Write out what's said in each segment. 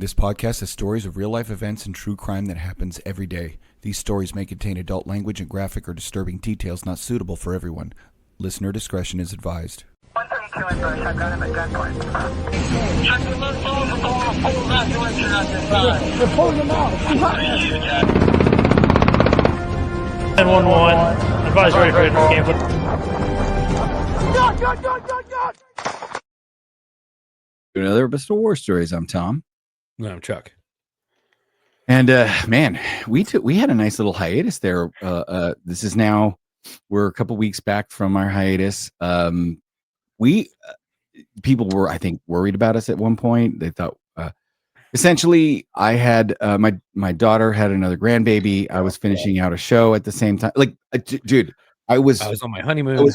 This podcast has stories of real-life events and true crime that happens every day. These stories may contain adult language and graphic or disturbing details not suitable for everyone. Listener discretion is advised. 132 in Bush, I've got him at gunpoint. Check the left phone for pull that direction out this side. They're pulling them out. 10-1-1. Advise ready for camp. God! Another episode of War Stories. I'm Tom. No, I'm Chuck. And man, we had a nice little hiatus there. This is now, we're a couple weeks back from our hiatus. People were, I think, worried about us at one point. They thought, essentially, I had my daughter had another grandbaby. I was finishing out a show at the same time. Like, dude, I was on my honeymoon.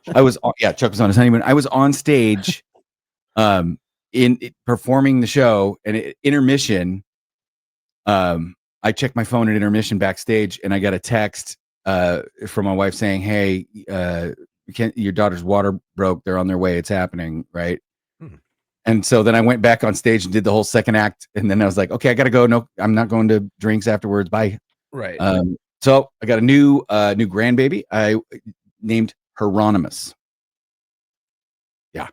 Chuck was on his honeymoon. I was on stage, performing the show, and intermission. I checked my phone at intermission backstage, and I got a text from my wife saying, "Hey, your daughter's water broke. They're on their way. It's happening, right?" And so then I went back on stage and did the whole second act, and then I was like, "Okay, I gotta go. No, I'm not going to drinks afterwards. Bye." Right. So I got a new grandbaby. I named Hieronymus. Yeah.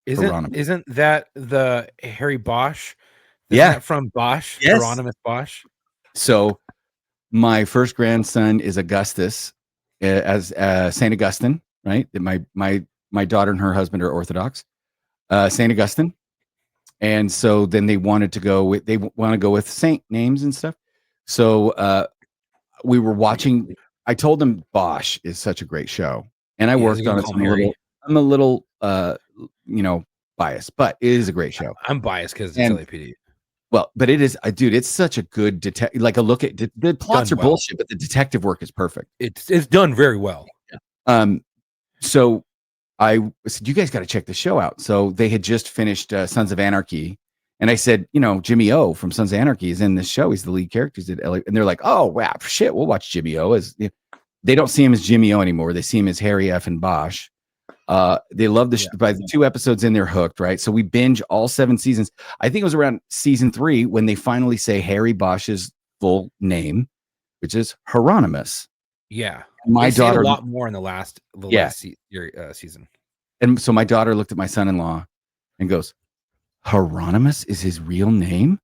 Isn't that the Harry Bosch? That from Bosch? Yes. Hieronymus Bosch. So my first grandson is Augustus, as Saint Augustine, right? My daughter and her husband are Orthodox, Saint Augustine, and so then they want to go with saint names and stuff. So we were watching. I told them Bosch is such a great show, and I worked on it. So I'm a little biased, but it is a great show. I'm biased because it's LAPD. Well, but it is, dude. It's such a good detective. Like a look at the plots are bullshit, but the detective work is perfect. It's done very well. So I said, you guys got to check the show out. So they had just finished Sons of Anarchy, and I said, Jimmy O from Sons of Anarchy is in this show. He's the lead character. He's at LA, and they're like, oh wow, shit, we'll watch Jimmy O. They don't see him as Jimmy O anymore. They see him as Harry F. and Bosch. They love the by the 2 episodes in, they're hooked, right? So we binge all 7 seasons. I think it was around season 3 when they finally say Harry Bosch's full name, which is Hieronymus. Yeah, my daughter a lot more in the last season. And so my daughter looked at my son-in-law and goes, Hieronymus is his real name?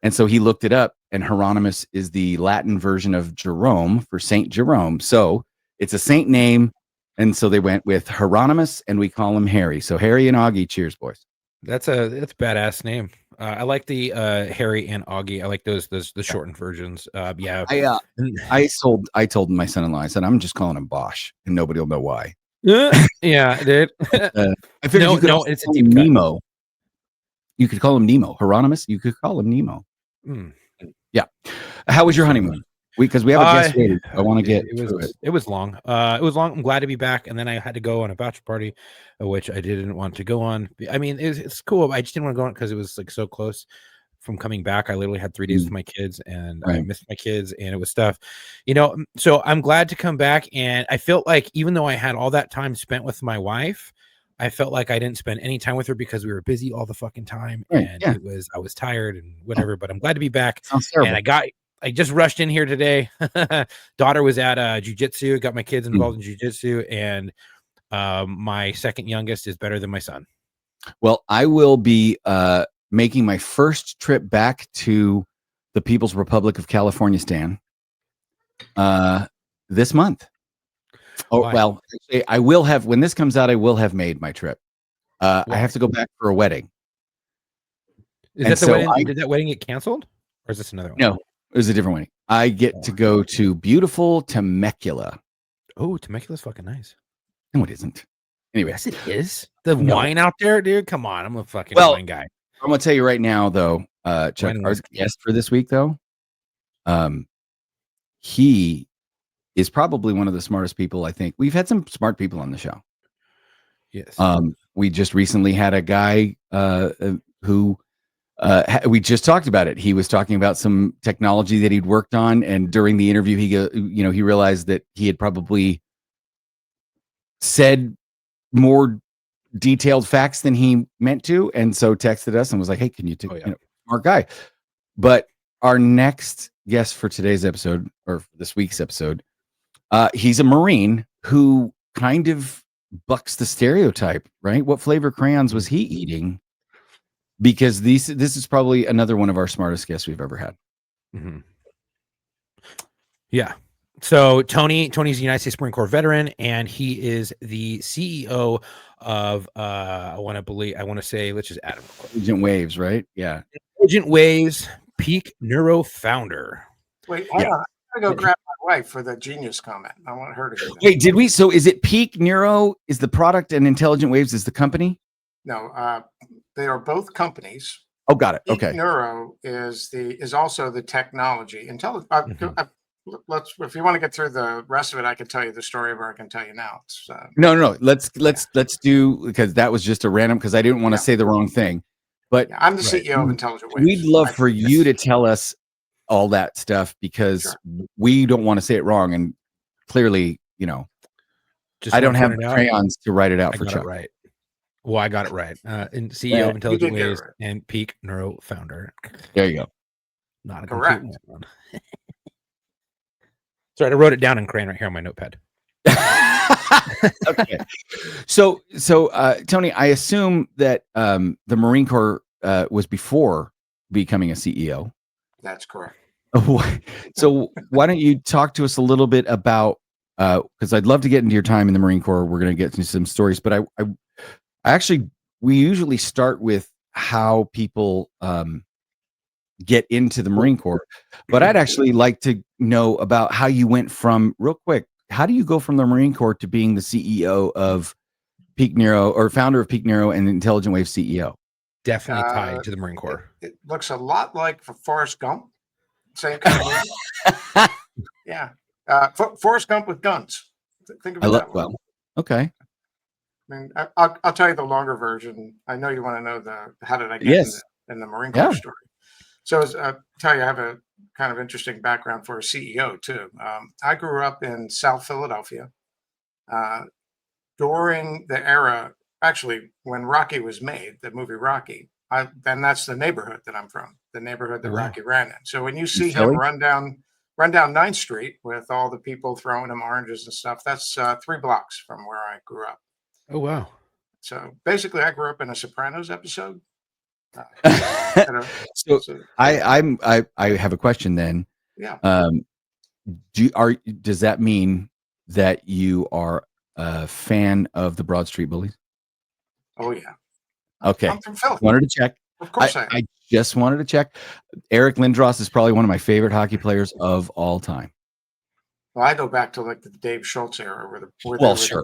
And so he looked it up, and Hieronymus is the Latin version of Jerome for Saint Jerome. So it's a saint name. And so they went with Hieronymus, and we call him Harry. So Harry and Augie, cheers, boys. That's a badass name. I like the Harry and Augie. I like those shortened versions. Yeah. I told my son-in-law, I said, I'm just calling him Bosch, and nobody will know why. Yeah, dude. I figured it's a deep Nemo. You could call him Nemo. Hieronymus, you could call him Nemo. Yeah. How was your honeymoon? Because we have a guest waiting. I want to get it was long. It was long. I'm glad to be back. And then I had to go on a bachelor party, which I didn't want to go on. I mean, it's cool. I just didn't want to go on because it was like so close from coming back. I literally had 3 days with my kids, and I missed my kids, and it was stuff, So I'm glad to come back. And I felt like even though I had all that time spent with my wife, I felt like I didn't spend any time with her because we were busy all the fucking time. And I was tired and whatever, but I'm glad to be back. Sounds terrible. And I just rushed in here today. Daughter was at jujitsu, got my kids involved in jujitsu, and my second youngest is better than my son. Well, I will be making my first trip back to the People's Republic of California, Stan, this month. Oh, why? Well, I will have, when this comes out, I will have made my trip. I have to go back for a wedding. Is that the wedding? Did that wedding get canceled? Or is this another one? No. It was a different wedding. I get to go to beautiful Temecula. Oh, Temecula's fucking nice. No, it isn't. Anyway, yes, it is. The wine out there, dude. Come on, I'm a fucking wine guy. I'm gonna tell you right now, though, Chuck, our guest for this week, though, he is probably one of the smartest people. I think we've had some smart people on the show. Yes. We just recently had a guy who. We just talked about it. He was talking about some technology that he'd worked on, and during the interview, he realized that he had probably said more detailed facts than he meant to, and so texted us and was like, "Hey, can you smart guy. But our next guest for today's episode, or for this week's episode, he's a Marine who kind of bucks the stereotype, right? What flavor crayons was he eating? Because this is probably another one of our smartest guests we've ever had. Mm-hmm. Yeah. So Tony's a United States Marine Corps veteran, and he is the CEO of I want to say, let's just add him. Agent Waves, right? Yeah. Agent Waves, Peak Neuro founder. Wait, hang on. I gotta go grab my wife for the genius comment. I want her to do that. Wait, did we? So is it Peak Neuro is the product and Intelligent Waves is the company? No, they are both companies. Oh, got it. Peak Okay. Neuro is also the technology. Let's, if you want to get through the rest of it, I can tell you the story, or I can tell you now. It's, No. Let's do, because that was just a random, because I didn't want to say the wrong thing. But I'm the CEO of Intelligent Waves. We'd love for you to tell us all that stuff, because we don't want to say it wrong. And clearly, Just I don't have crayons to write it out for Chuck. Right. Well, I got it right. And CEO of Intelligent Waves and Peak Neuro founder. There you go. Not a correct one. Sorry, I wrote it down in crayon right here on my notepad. Okay. So, Tony, I assume that the Marine Corps was before becoming a CEO. That's correct. So why don't you talk to us a little bit about, because I'd love to get into your time in the Marine Corps. We're going to get into some stories, but I actually, we usually start with how people get into the Marine Corps, but I'd actually like to know about how you went from, real quick, how do you go from the Marine Corps to being the CEO of Peak Neuro, or founder of Peak Neuro and Intelligent Wave CEO? Definitely tied to the Marine Corps. It looks a lot like Forrest Gump. Same kind of movie. Yeah. Forrest Gump with guns. Think of it that way. Well, okay. I mean, I'll tell you the longer version. I know you want to know how did I get in the Marine Corps story. So I'll tell you, I have a kind of interesting background for a CEO too. I grew up in South Philadelphia during the era, actually, when Rocky was made, the movie Rocky. Then that's the neighborhood that I'm from, the neighborhood that Rocky ran in. So when you see him run down 9th Street with all the people throwing him oranges and stuff, that's 3 blocks from where I grew up. Oh, wow. So basically, I grew up in a Sopranos episode. So I have a question then. Yeah. Does that mean that you are a fan of the Broad Street Bullies? Oh yeah. Okay. I'm from Philly. Wanted to check. Of course I just wanted to check. Eric Lindros is probably one of my favorite hockey players of all time. Well, I go back to like the Dave Schultz era, where the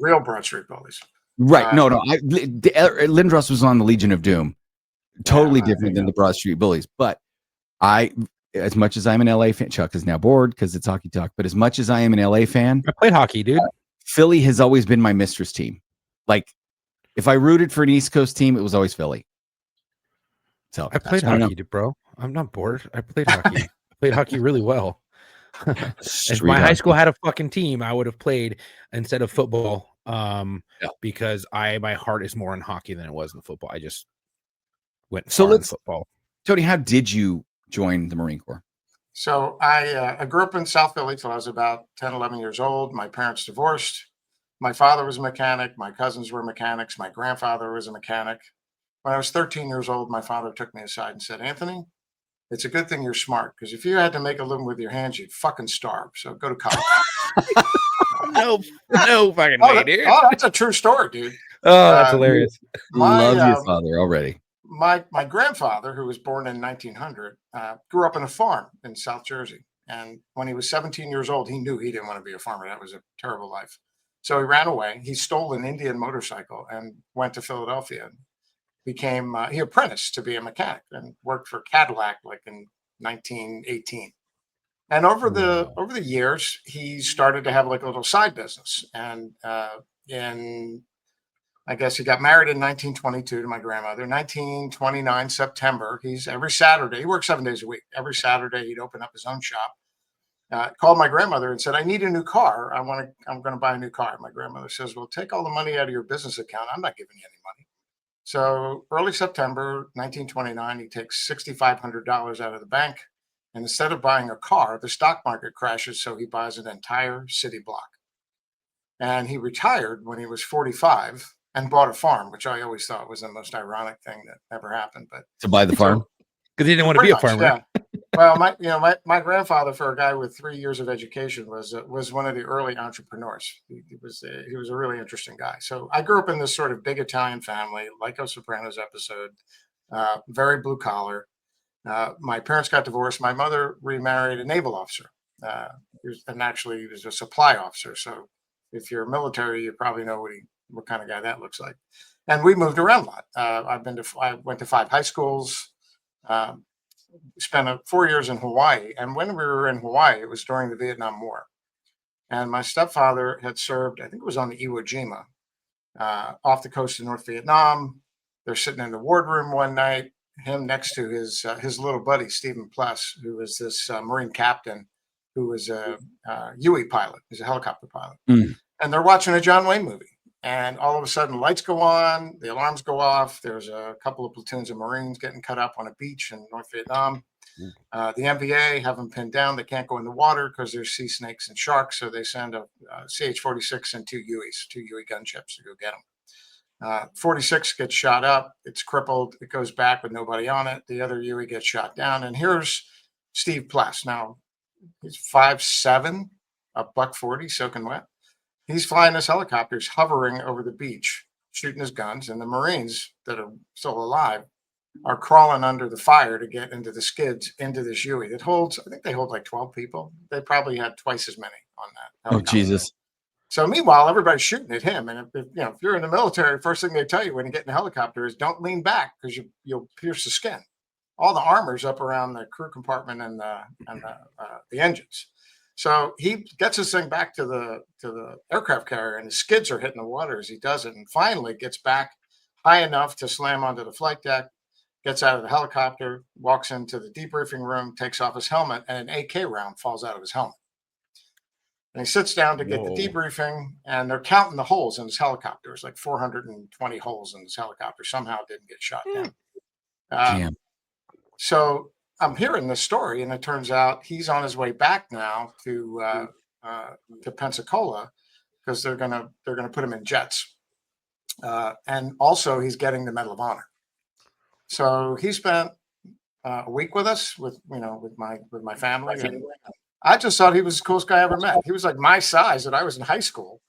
real Broad Street Bullies. Right. No. Lindros was on the Legion of Doom. Totally different than the Broad Street Bullies. But as much as I'm an LA fan, Chuck is now bored because it's hockey talk, but as much as I am an LA fan, I played hockey, dude. Philly has always been my mistress team. Like, if I rooted for an East Coast team, it was always Philly. So I played hockey, bro. I'm not bored. I played hockey. I played hockey really well. If my high school had a fucking team, I would have played instead of football. Because my heart is more in hockey than it was in football. I just went in football. Tony, how did you join the Marine Corps? So I grew up in South Philly till I was about 10, 11 years old. My parents divorced. My father was a mechanic. My cousins were mechanics. My grandfather was a mechanic. When I was 13 years old, my father took me aside and said, "Anthony, it's a good thing you're smart, because if you had to make a living with your hands, you'd fucking starve. So go to college." No fucking way, dude. Oh, that's a true story, dude. Oh, that's hilarious. Love your father already. My grandfather, who was born in 1900, grew up on a farm in South Jersey. And when he was 17 years old, he knew he didn't want to be a farmer. That was a terrible life. So he ran away. He stole an Indian motorcycle and went to Philadelphia. He apprenticed to be a mechanic and worked for Cadillac like in 1918. And over the years, he started to have like a little side business. And I guess he got married in 1922 to my grandmother. 1929 September, every Saturday, he worked 7 days a week. Every Saturday, he'd open up his own shop. Called my grandmother and said, "I need a new car. I'm going to buy a new car." My grandmother says, "Well, take all the money out of your business account. I'm not giving you any money." So early September 1929, he takes $6,500 out of the bank. And instead of buying a car, the stock market crashes. So he buys an entire city block. And he retired when he was 45 and bought a farm, which I always thought was the most ironic thing that ever happened. But To buy the farm? Because he didn't want to be a pretty much, farmer. yeah. Well, my grandfather, for a guy with 3 years of education, was one of the early entrepreneurs. He was a really interesting guy. So I grew up in this sort of big Italian family, like a Sopranos episode, very blue collar. My parents got divorced. My mother remarried a naval officer, and actually he was a supply officer. So if you're military, you probably know what kind of guy that looks like. And we moved around a lot. I went to 5 high schools. Spent 4 years in Hawaii. And when we were in Hawaii, it was during the Vietnam War. And my stepfather had served, I think it was on the Iwo Jima, off the coast of North Vietnam. They're sitting in the wardroom one night, him next to his little buddy, Stephen Pless, who was this Marine captain who was a UE pilot. He's a helicopter pilot. Mm. And they're watching a John Wayne movie. And all of a sudden, lights go on, the alarms go off. There's a couple of platoons of Marines getting cut up on a beach in North Vietnam. The NVA have them pinned down. They can't go in the water because there's sea snakes and sharks. So they send a CH-46 and 2 UEs, 2 UE gunships to go get them. 46 gets shot up. It's crippled. It goes back with nobody on it. The other UE gets shot down. And here's Steve Pless. Now, he's 5'7", a $140, soaking wet. He's flying his helicopters, hovering over the beach, shooting his guns, and the Marines that are still alive are crawling under the fire to get into the skids into this UE that holds, I think they hold like 12 people. They probably had twice as many on that helicopter. Oh, Jesus. So meanwhile, everybody's shooting at him. And if you're in the military, first thing they tell you when you get in a helicopter is don't lean back because you'll pierce the skin. All the armor's up around the crew compartment and the engines. So he gets this thing back to the aircraft carrier, and the skids are hitting the water as he does it, and finally gets back high enough to slam onto the flight deck, gets out of the helicopter, walks into the debriefing room, takes off his helmet, and an AK round falls out of his helmet. And he sits down to get the debriefing, and they're counting the holes in his helicopter. There's like 420 holes in his helicopter. Somehow didn't get shot down. Damn. So I'm hearing this story, and it turns out he's on his way back now to Pensacola because they're gonna put him in jets, and also he's getting the Medal of Honor. So he spent a week with us, with my family, and I just thought he was the coolest guy I ever met. He was like my size, and I was in high school.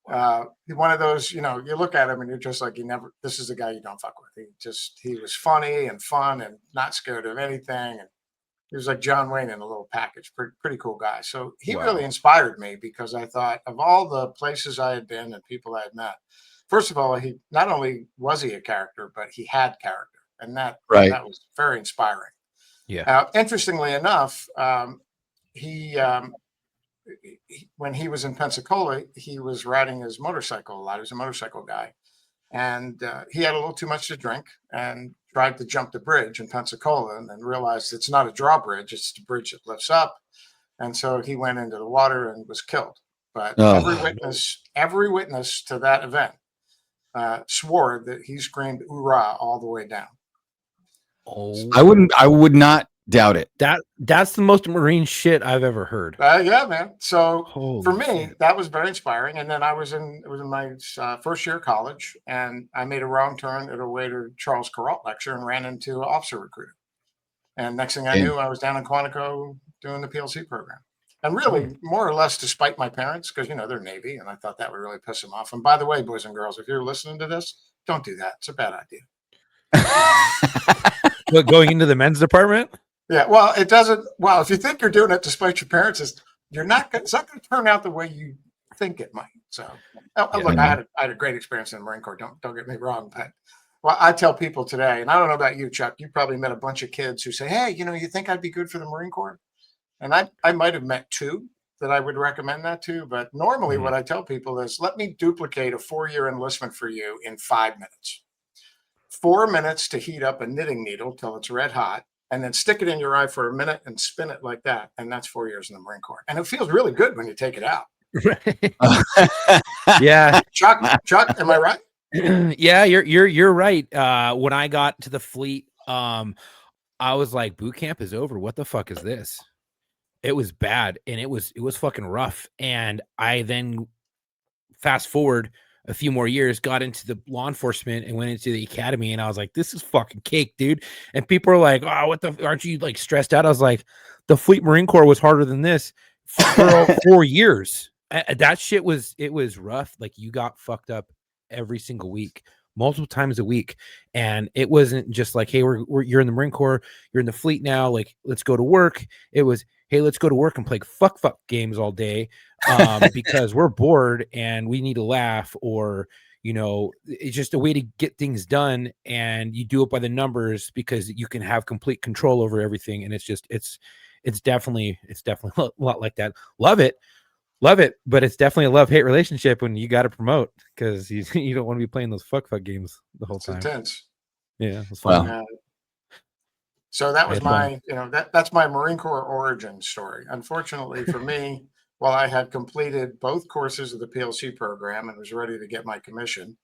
One of those, you look at him and you're just like, this is the guy you don't fuck with. He was funny and fun and not scared of anything. And he was like John Wayne in a little package, pretty cool guy. So he really inspired me because I thought of all the places I had been and people I had met. First of all, he not only was he a character, but he had character. And that was very inspiring. Yeah. Interestingly enough, when he was in Pensacola, he was riding his motorcycle a lot. He was a motorcycle guy. And he had a little too much to drink and tried to jump the bridge in Pensacola and then realized it's not a drawbridge, it's the bridge that lifts up. And so he went into the water and was killed. But every witness to that event swore that he screamed "Hoorah" all the way down. Oh, I would not doubt it. That's the most Marine shit I've ever heard. Yeah, man. So Holy for me, shit. that was very inspiring. And then it was in my first year of college, and I made a wrong turn at a waiter Charles Kuralt lecture and ran into an officer recruiter. And next thing I knew, I was down in Quantico doing the PLC program. And really, more or less, to spite my parents, because they're Navy, and I thought that would really piss them off. And by the way, boys and girls, if you're listening to this, don't do that. It's a bad idea. What, going into the men's department? Yeah, well, it doesn't. Well, if you think you're doing it despite your parents, it's not going to turn out the way you think it might. So, look, I had a great experience in the Marine Corps. Don't get me wrong, but I tell people today, and I don't know about you, Chuck. You probably met a bunch of kids who say, "Hey, you think I'd be good for the Marine Corps?" And I might have met 2 that I would recommend that to. But normally, what I tell people is, let me duplicate a 4-year enlistment for you in 5 minutes. 4 minutes to heat up a knitting needle till it's red hot, and then stick it in your eye for a minute and spin it like that. And that's 4 years in the Marine Corps. And it feels really good when you take it out. Yeah. Chuck, am I right? Yeah, you're right. When I got to the fleet, I was like, boot camp is over. What the fuck is this? It was bad, and it was fucking rough. And I then fast forward a few more years, got into the law enforcement and went into the academy, and I was like, this is fucking cake, dude. And people are like, oh, what the, aren't you like stressed out? I was like, the Fleet Marine Corps was harder than this for 4 years. That shit was, it was rough. Like, you got fucked up every single week, multiple times a week. And it wasn't just like, hey, you're in the Marine Corps, you're in the fleet now, like, let's go to work. It was, hey, let's go to work and play fuck games all day, because we're bored and we need to laugh, or, you know, it's just a way to get things done, and you do it by the numbers because you can have complete control over everything. And it's just, it's definitely a lot like that. Love it, but it's definitely a love-hate relationship when you got to promote, because you don't want to be playing those fuck games the whole time. It's intense. Yeah, it's fun. Well, So that was It's fun. my, you know, that's my Marine Corps origin story. Unfortunately for me, while I had completed both courses of the PLC program and was ready to get my commission,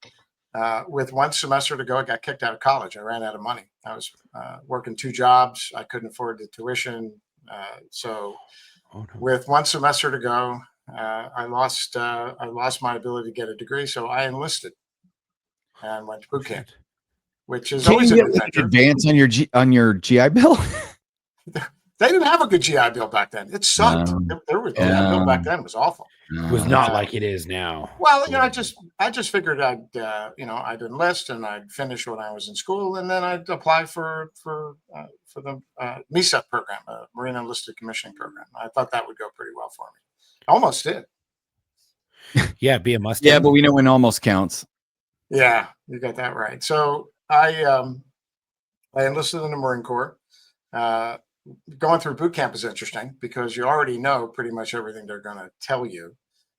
with 1 semester to go, I got kicked out of college. I ran out of money. I was working 2 jobs. I couldn't afford the tuition. So Oh, no. with 1 semester to go, I lost my ability to get a degree. So I enlisted and went to boot camp, which is can always you an get like adventure. advance on your GI Bill? They didn't have a good GI Bill back then. It sucked. There was GI Bill back then. It was awful. It was not like it is now. Well, you know, I just figured I'd I'd enlist and I'd finish when I was in school, and then I'd apply for the MESEP program, Marine Enlisted Commissioning Program. I thought that would go pretty well for me. Almost did. Yeah, be a Mustang. Yeah, but we know when almost counts. Yeah, you got that right. So I enlisted in the Marine Corps. Going through boot camp is interesting because you already know pretty much everything they're going to tell you.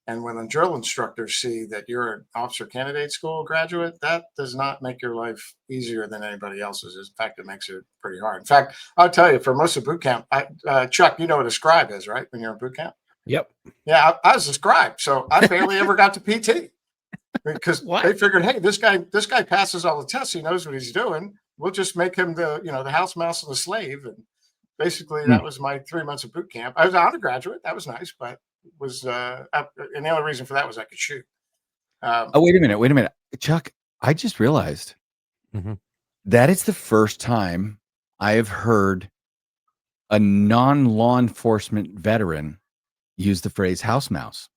And when the drill instructors see that you're an officer candidate school graduate, that does not make your life easier than anybody else's. In fact, it makes it pretty hard. In fact, I'll tell you, for most of boot camp, Chuck, you know what a scribe is, right? When you're in boot camp? Yep. Yeah, I was a scribe, so I barely ever got to PT because they figured, hey, this guy passes all the tests. He knows what he's doing. We'll just make him the house mouse and the slave. And basically, that was my 3 months of boot camp. I was an undergraduate. That was nice, but was and the only reason for that was I could shoot. Oh, wait a minute, Chuck. I just realized that it's the first time I have heard a non-law enforcement veteran use the phrase "house mouse."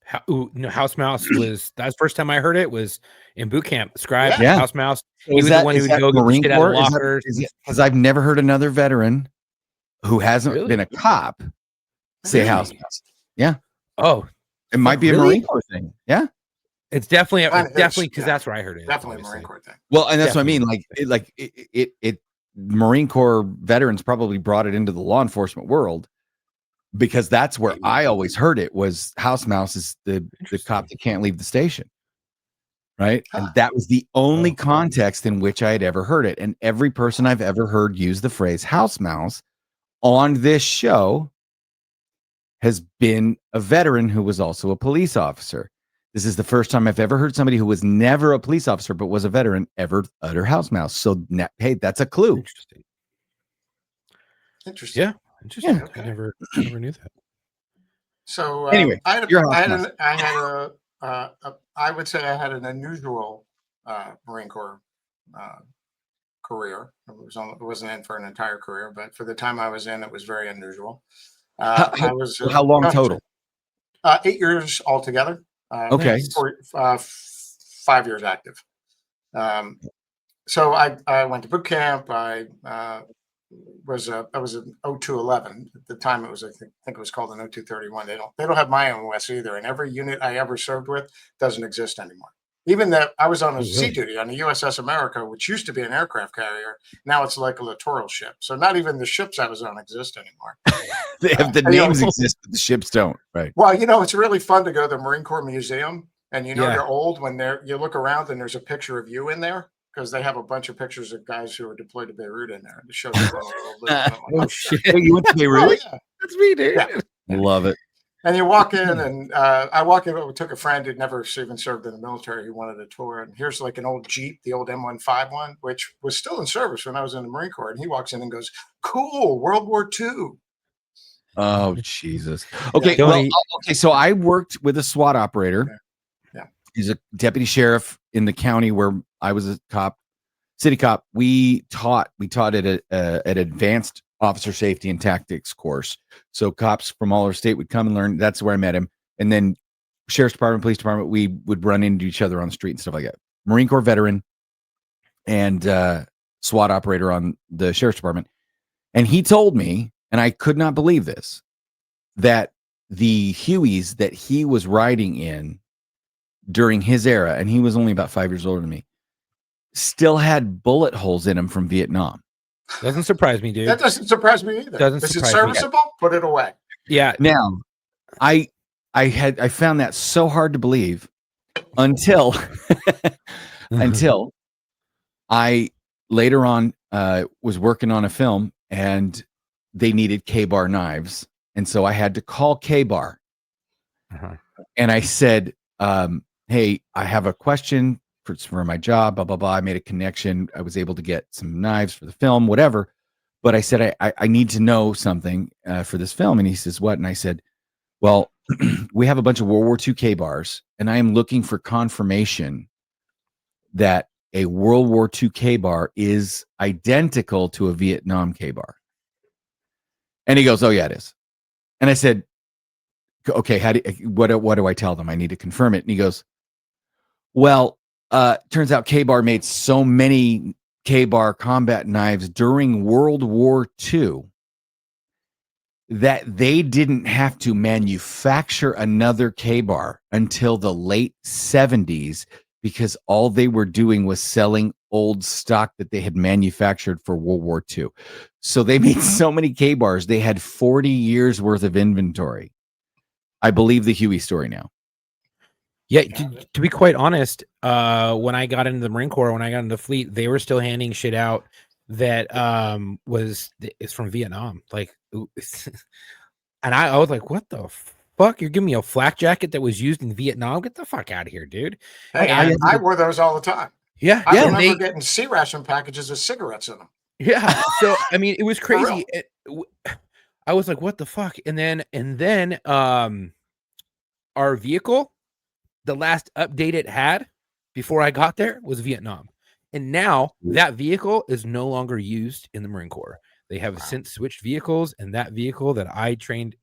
House mouse was that's the first time I heard it was in boot camp. Scribe, Yeah. house mouse. So He was the one who is would go get the Marine shit out of Corps? lockers. Because I've never heard another veteran who hasn't Really? been a cop say house mouse. Yeah. Oh, It might be a really? Marine Corps thing. Yeah. it's definitely Kind of is, definitely because yeah. that's where I heard it. Definitely a obviously. Marine Corps thing. Well, and that's Definitely. what I mean. It Marine Corps veterans probably brought it into the law enforcement world because that's where I always heard it was house mouse is the cop that can't leave the station. Right. And that was the only context in which I had ever heard it. And every person I've ever heard use the phrase house mouse on this show has been a veteran who was also a police officer. This is the first time I've ever heard somebody who was never a police officer but was a veteran ever utter house mouse. So, hey, that's a clue. Interesting. Yeah, interesting. Yeah. I never knew that. So Anyway, I would say I had an unusual Marine Corps career. It wasn't in for an entire career, but for the time I was in, it was very unusual. How long total? 8 years altogether. Okay. 5 years active. So I went to boot camp. I was an 0211 at the time. It was I think it was called an 0231. They don't have my MOS either, and every unit I ever served with doesn't exist anymore. Even that I was on a sea duty on the USS America, which used to be an aircraft carrier. Now it's like a littoral ship. So not even the ships I was on exist anymore. They have the names exist, but the ships don't. Right. Well, it's really fun to go to the Marine Corps Museum, and Yeah. you're old when you look around and there's a picture of you in there because they have a bunch of pictures of guys who were deployed to Beirut in there to show you. Oh shit! Oh, you went to Beirut? Yeah. That's me, dude. Yeah. Love it. And you walk in, and I walk in. We took a friend who'd never even served in the military. Who wanted a tour, and here's like an old Jeep, the old M151, which was still in service when I was in the Marine Corps. And he walks in and goes, "Cool, World War II." Oh Jesus. Okay. Yeah. Well, Tony- okay. So I worked with a SWAT operator. Yeah. He's a deputy sheriff in the county where I was a cop, city cop. We taught at an advanced officer safety and tactics course. So cops from all over state would come and learn. That's where I met him. And then sheriff's department, police department, we would run into each other on the street and stuff like that. Marine Corps veteran and SWAT operator on the sheriff's department. And he told me, and I could not believe this, that the Hueys that he was riding in during his era, and he was only about 5 years older than me, still had bullet holes in them from Vietnam. Doesn't surprise me, dude. That doesn't surprise me either. Doesn't Is it surprise me. serviceable? Put it away. Yeah. Now, I found that so hard to believe until until I later on was working on a film and they needed K-bar knives, and so I had to call K-bar, and I said, "Hey, I have a question for my job. Blah blah blah." I made a connection. I was able to get some knives for the film, whatever. But I said, I need to know something for this film. And he says, what? And I said, well, we have a bunch of World War II K-bars, and I am looking for confirmation that a World War II K-bar is identical to a Vietnam K-bar. And he goes, oh, yeah, it is. And I said, okay, what do I tell them? I need to confirm it. And he goes, well, turns out K-bar made so many K-bar combat knives during World War II that they didn't have to manufacture another K-bar until the late 70s, because all they were doing was selling old stock that they had manufactured for World War II. So they made so many K-bars, they had 40 years worth of inventory. I believe the Huey story now. Yeah, to be quite honest, when I got into the Marine Corps, when I got into the fleet, they were still handing shit out that is from Vietnam. Like, and I was like, what the fuck? You're giving me a flak jacket that was used in Vietnam? Get the fuck out of here, dude. Hey, I wore those all the time. Yeah, I yeah. remember getting C ration packages of cigarettes in them. Yeah. So I mean, it was crazy. I was like, what the fuck? And then our vehicle, the last update it had before I got there was Vietnam. And now that vehicle is no longer used in the Marine Corps. They have since switched vehicles, and that vehicle that I trained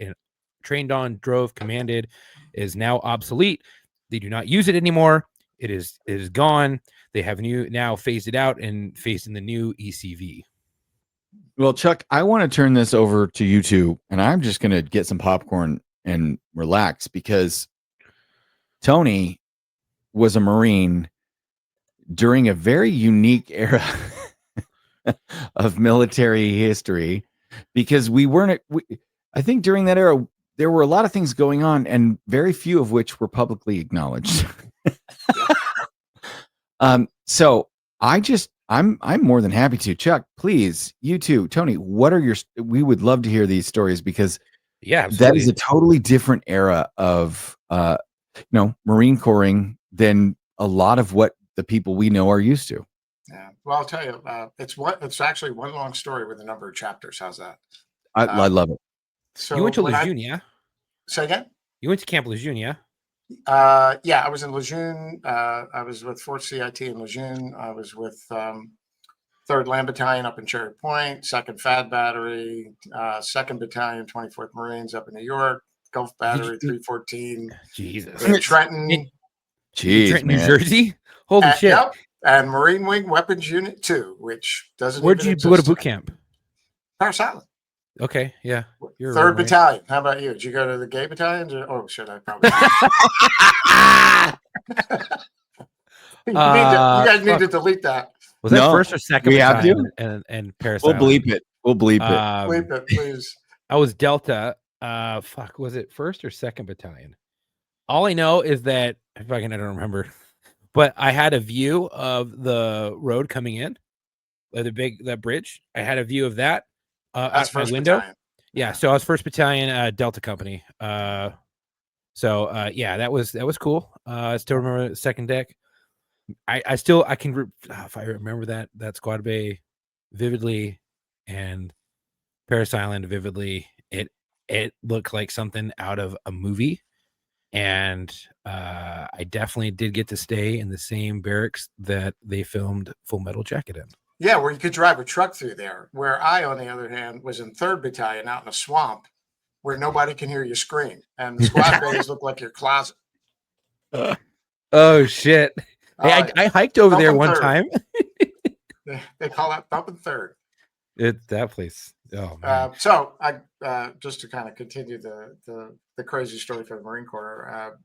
on, drove, commanded is now obsolete. They do not use it anymore. It is gone. They have now phased it out and phased in the new ECV. Well, Chuck, I want to turn this over to you two, and I'm just going to get some popcorn and relax, because Tony was a Marine during a very unique era of military history, because I think during that era, there were a lot of things going on, and very few of which were publicly acknowledged. So I'm more than happy to. Chuck, please, you too. Tony, we would love to hear these stories, because that is a totally different era of Marine Corps-ing than a lot of what the people we know are used to. Yeah. Well, I'll tell you, it's actually one long story with a number of chapters. How's that? I love it. So You went to Lejeune, yeah? Say again? You went to Camp Lejeune, yeah? Yeah, I was in Lejeune. I was with 4th CIT in Lejeune. I was with 3rd Land Battalion up in Cherry Point, 2nd FAD Battery, 2nd Battalion, 24th Marines up in New York, Gulf Battery, 314. Jesus. Trenton. Jeez, Trenton, New man. Jersey? Holy shit. Yep. And Marine Wing Weapons Unit 2, which doesn't Where'd even you go to boot camp? Parris Island. Okay, yeah. You're 3rd right. Battalion. How about you? Did you go to the gay battalions? Oh, shit, I probably you guys need to delete that. Was that No, first or second we have battalion and Parris We'll Island? bleep it. We'll bleep it. Bleep it, please. I was Delta. Was it 1st or 2nd battalion? All I know is that I don't remember, but I had a view of the road coming in, that bridge. I had a view of that That's out my first window. battalion. Yeah, so I was 1st Battalion, Delta Company. So yeah, that was cool. I still remember the second deck. I can if I remember that squad bay vividly and Paris Island vividly. It looked like something out of a movie, and I definitely did get to stay in the same barracks that they filmed Full Metal Jacket in. Yeah, where you could drive a truck through there. Where I, on the other hand, was in 3rd Battalion out in a swamp where nobody can hear you scream, and the squad bays look like your closet. Oh shit! Hey, I hiked over there one time. They call that thumping third. That place. Oh man. So I just to kind of continue the crazy story for the Marine Corps.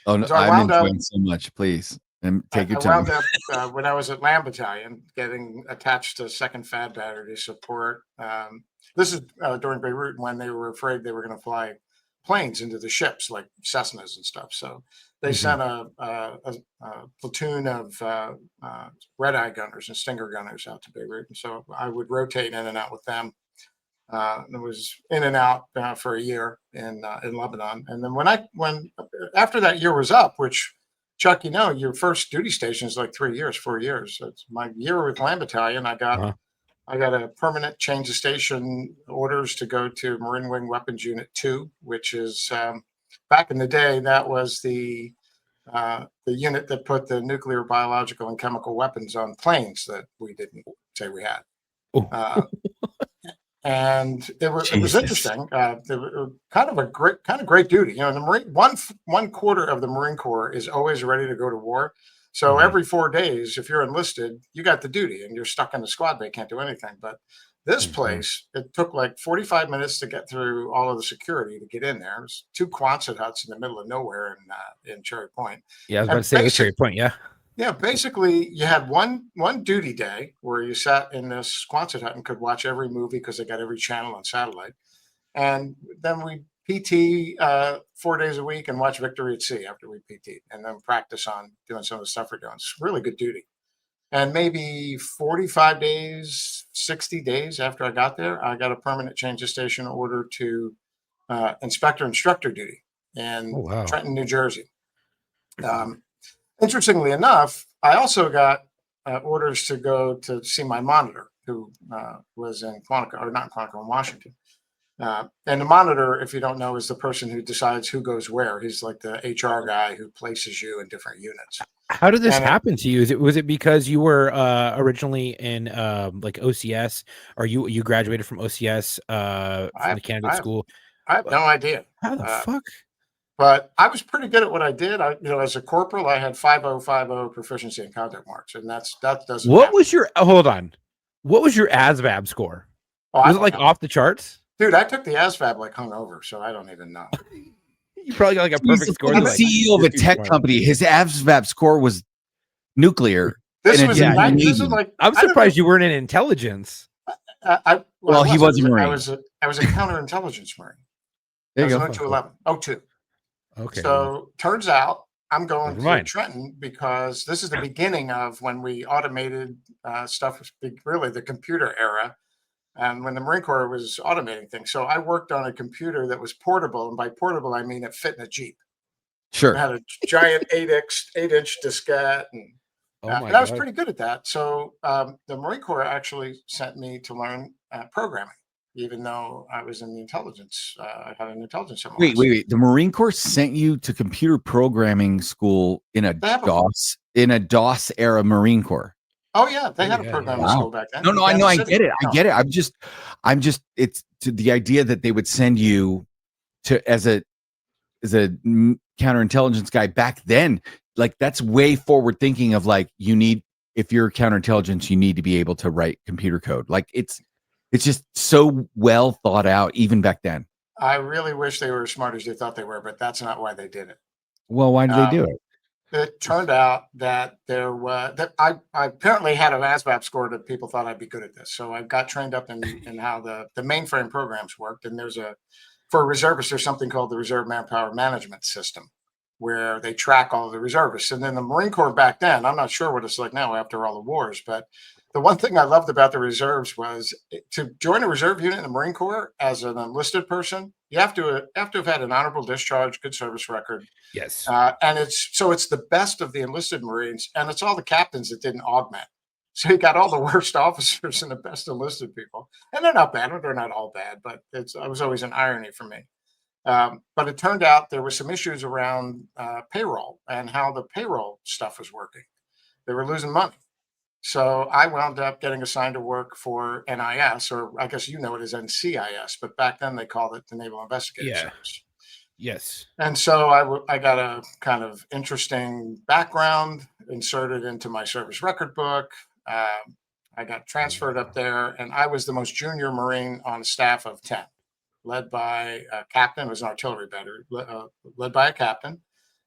Oh no, so I I'm wound up- enjoying so much. Please, and take your I time. wound up when I was at Lamb Battalion, getting attached to 2nd Fad Battery to support. This is during Beirut when they were afraid they were going to fly planes into the ships like Cessnas and stuff. So they sent a platoon of red eye gunners and Stinger gunners out to Beirut, and so I would rotate in and out with them. It was in and out for a year in Lebanon, and then when after that year was up, which Chuck, you know, your first duty station is like 3 years, 4 years. So it's my year with Land Battalion. I got a permanent change of station orders to go to Marine Wing Weapons Unit 2, which is back in the day that was the unit that put the nuclear, biological, and chemical weapons on planes that we didn't say we had. And it was interesting. They were kind of great duty. You know, the Marine one quarter of the Marine Corps is always ready to go to war. So every 4 days, if you're enlisted, you got the duty, and you're stuck in the squad bay, can't do anything. But this place, it took like 45 minutes to get through all of the security to get in there. There's 2 Quonset huts in the middle of nowhere in Cherry Point. Yeah, I was about to say Cherry Point. Yeah. Yeah, basically, you had one duty day where you sat in this Quonset hut and could watch every movie because they got every channel on satellite. And then we PT 4 days a week and watch Victory at Sea after we PT, and then practice on doing some of the stuff we're doing. It's really good duty. And maybe 45 days, 60 days after I got there, I got a permanent change of station order to instructor duty in Trenton, New Jersey. Interestingly enough, I also got orders to go to see my monitor, who was in Quantico, or not in Quantico, in Washington. And the monitor, if you don't know, is the person who decides who goes where. He's like the HR guy who places you in different units. How did this happen to you? Was it because you were originally in like OCS, or you graduated from OCS from the candidate school? I have no idea. How the fuck? But I was pretty good at what I did. As a corporal, I had 5050 proficiency in contact marks, and that doesn't. What was your hold on? What was your ASVAB score? Was it like off the charts? Dude, I took the ASVAB like hungover, so I don't even know. You probably got like a perfect score. He's the CEO of a tech company. His ASVAB score was nuclear. This was like. I'm surprised you weren't in intelligence. Well, he was a Marine. I was a counterintelligence Marine. There you go. 0211. 02. Okay. So turns out I'm going to Trenton because this is the beginning of when we automated stuff, really the computer era, and when the Marine Corps was automating things. So I worked on a computer that was portable, and by portable I mean it fit in a Jeep. Sure. It had a giant 8-inch diskette, and I was pretty good at that. So the Marine Corps actually sent me to learn programming. Even though I was in the intelligence, I had an intelligence. Wait. The Marine Corps sent you to computer programming school in a DOS era Marine Corps. Oh yeah, they had a programming school back then. No, I know, I get it. I get it. I'm just. It's to the idea that they would send you to as a counterintelligence guy back then. Like that's way forward thinking of like if you're counterintelligence, you need to be able to write computer code. Like it's just so well thought out, even back then. I really wish they were as smart as they thought they were, but that's not why they did it. Well, why did they do it? It turned out that I apparently had an ASVAB score that people thought I'd be good at this. So I got trained up in how the mainframe programs worked. And for reservists, there's something called the Reserve Manpower Management System, where they track all of the reservists. And then the Marine Corps back then, I'm not sure what it's like now after all the wars, but the one thing I loved about the reserves was to join a reserve unit in the Marine Corps as an enlisted person. You have to have had an honorable discharge, good service record, Yes. and it's the best of the enlisted Marines, and it's all the captains that didn't augment. So you got all the worst officers and the best enlisted people, and they're not bad. They're not all bad, but it was always an irony for me. But it turned out there were some issues around payroll and how the payroll stuff was working. They were losing money. So I wound up getting assigned to work for NIS, or I guess you know it as NCIS, but back then they called it the Naval Investigative Yeah. Service. Yes. And so I got a kind of interesting background inserted into my service record book. I got transferred up there, and I was the most junior Marine on a staff of 10, led by a captain. It was an artillery battery, led by a captain,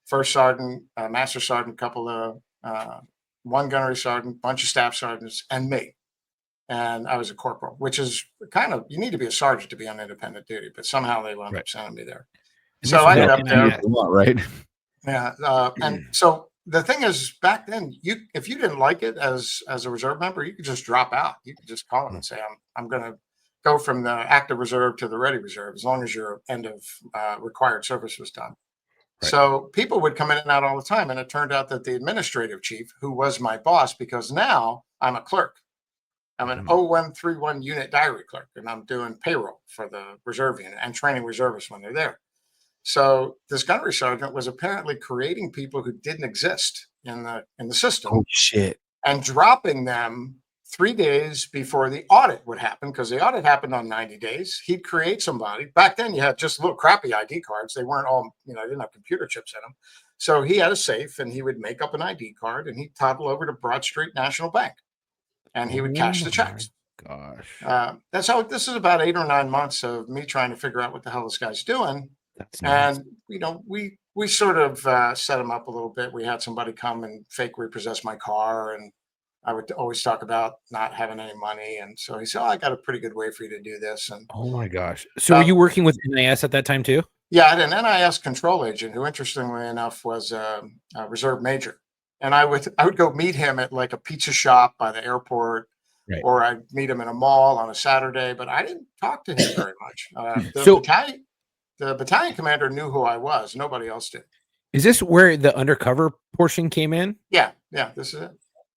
first sergeant, master sergeant, couple of one gunnery sergeant, bunch of staff sergeants, and me. And I was a corporal, which is kind of, you need to be a sergeant to be on independent duty, but somehow they wound up sending me there. And So this I was ended at up there. NIS. Right. Yeah. And so the thing is, back then, if you didn't like it as a reserve member, you could just drop out. You could just call them and say, I'm going to go from the active reserve to the ready reserve, as long as your end of required service was done. Right. So people would come in and out all the time. And it turned out that the administrative chief, who was my boss, because now I'm a clerk, I'm an 0131 unit diary clerk, and I'm doing payroll for the reserve unit and training reservists when they're there. So this gunnery sergeant was apparently creating people who didn't exist in the system. Oh shit! And dropping them 3 days before the audit would happen, because the audit happened on 90 days. He'd create somebody. Back then, you had just little crappy ID cards. They weren't all, didn't have computer chips in them. So he had a safe, and he would make up an ID card, and he'd toddle over to Broad Street National Bank, and he would cash the checks. Gosh. That's how. This is about 8 or 9 months of me trying to figure out what the hell this guy's doing. That's nice. And we sort of set him up a little bit. We had somebody come and fake repossess my car, and I would always talk about not having any money. And so he said, "Oh, I got a pretty good way for you to do this." And oh my gosh! So were you working with NIS at that time too? Yeah, I had an NIS control agent who, interestingly enough, was a reserve major, and I would go meet him at like a pizza shop by the airport. Right. Or I'd meet him in a mall on a Saturday, but I didn't talk to him very much. The battalion commander knew who I was. Nobody else did. Is this where the undercover portion came in? Yeah, this is it.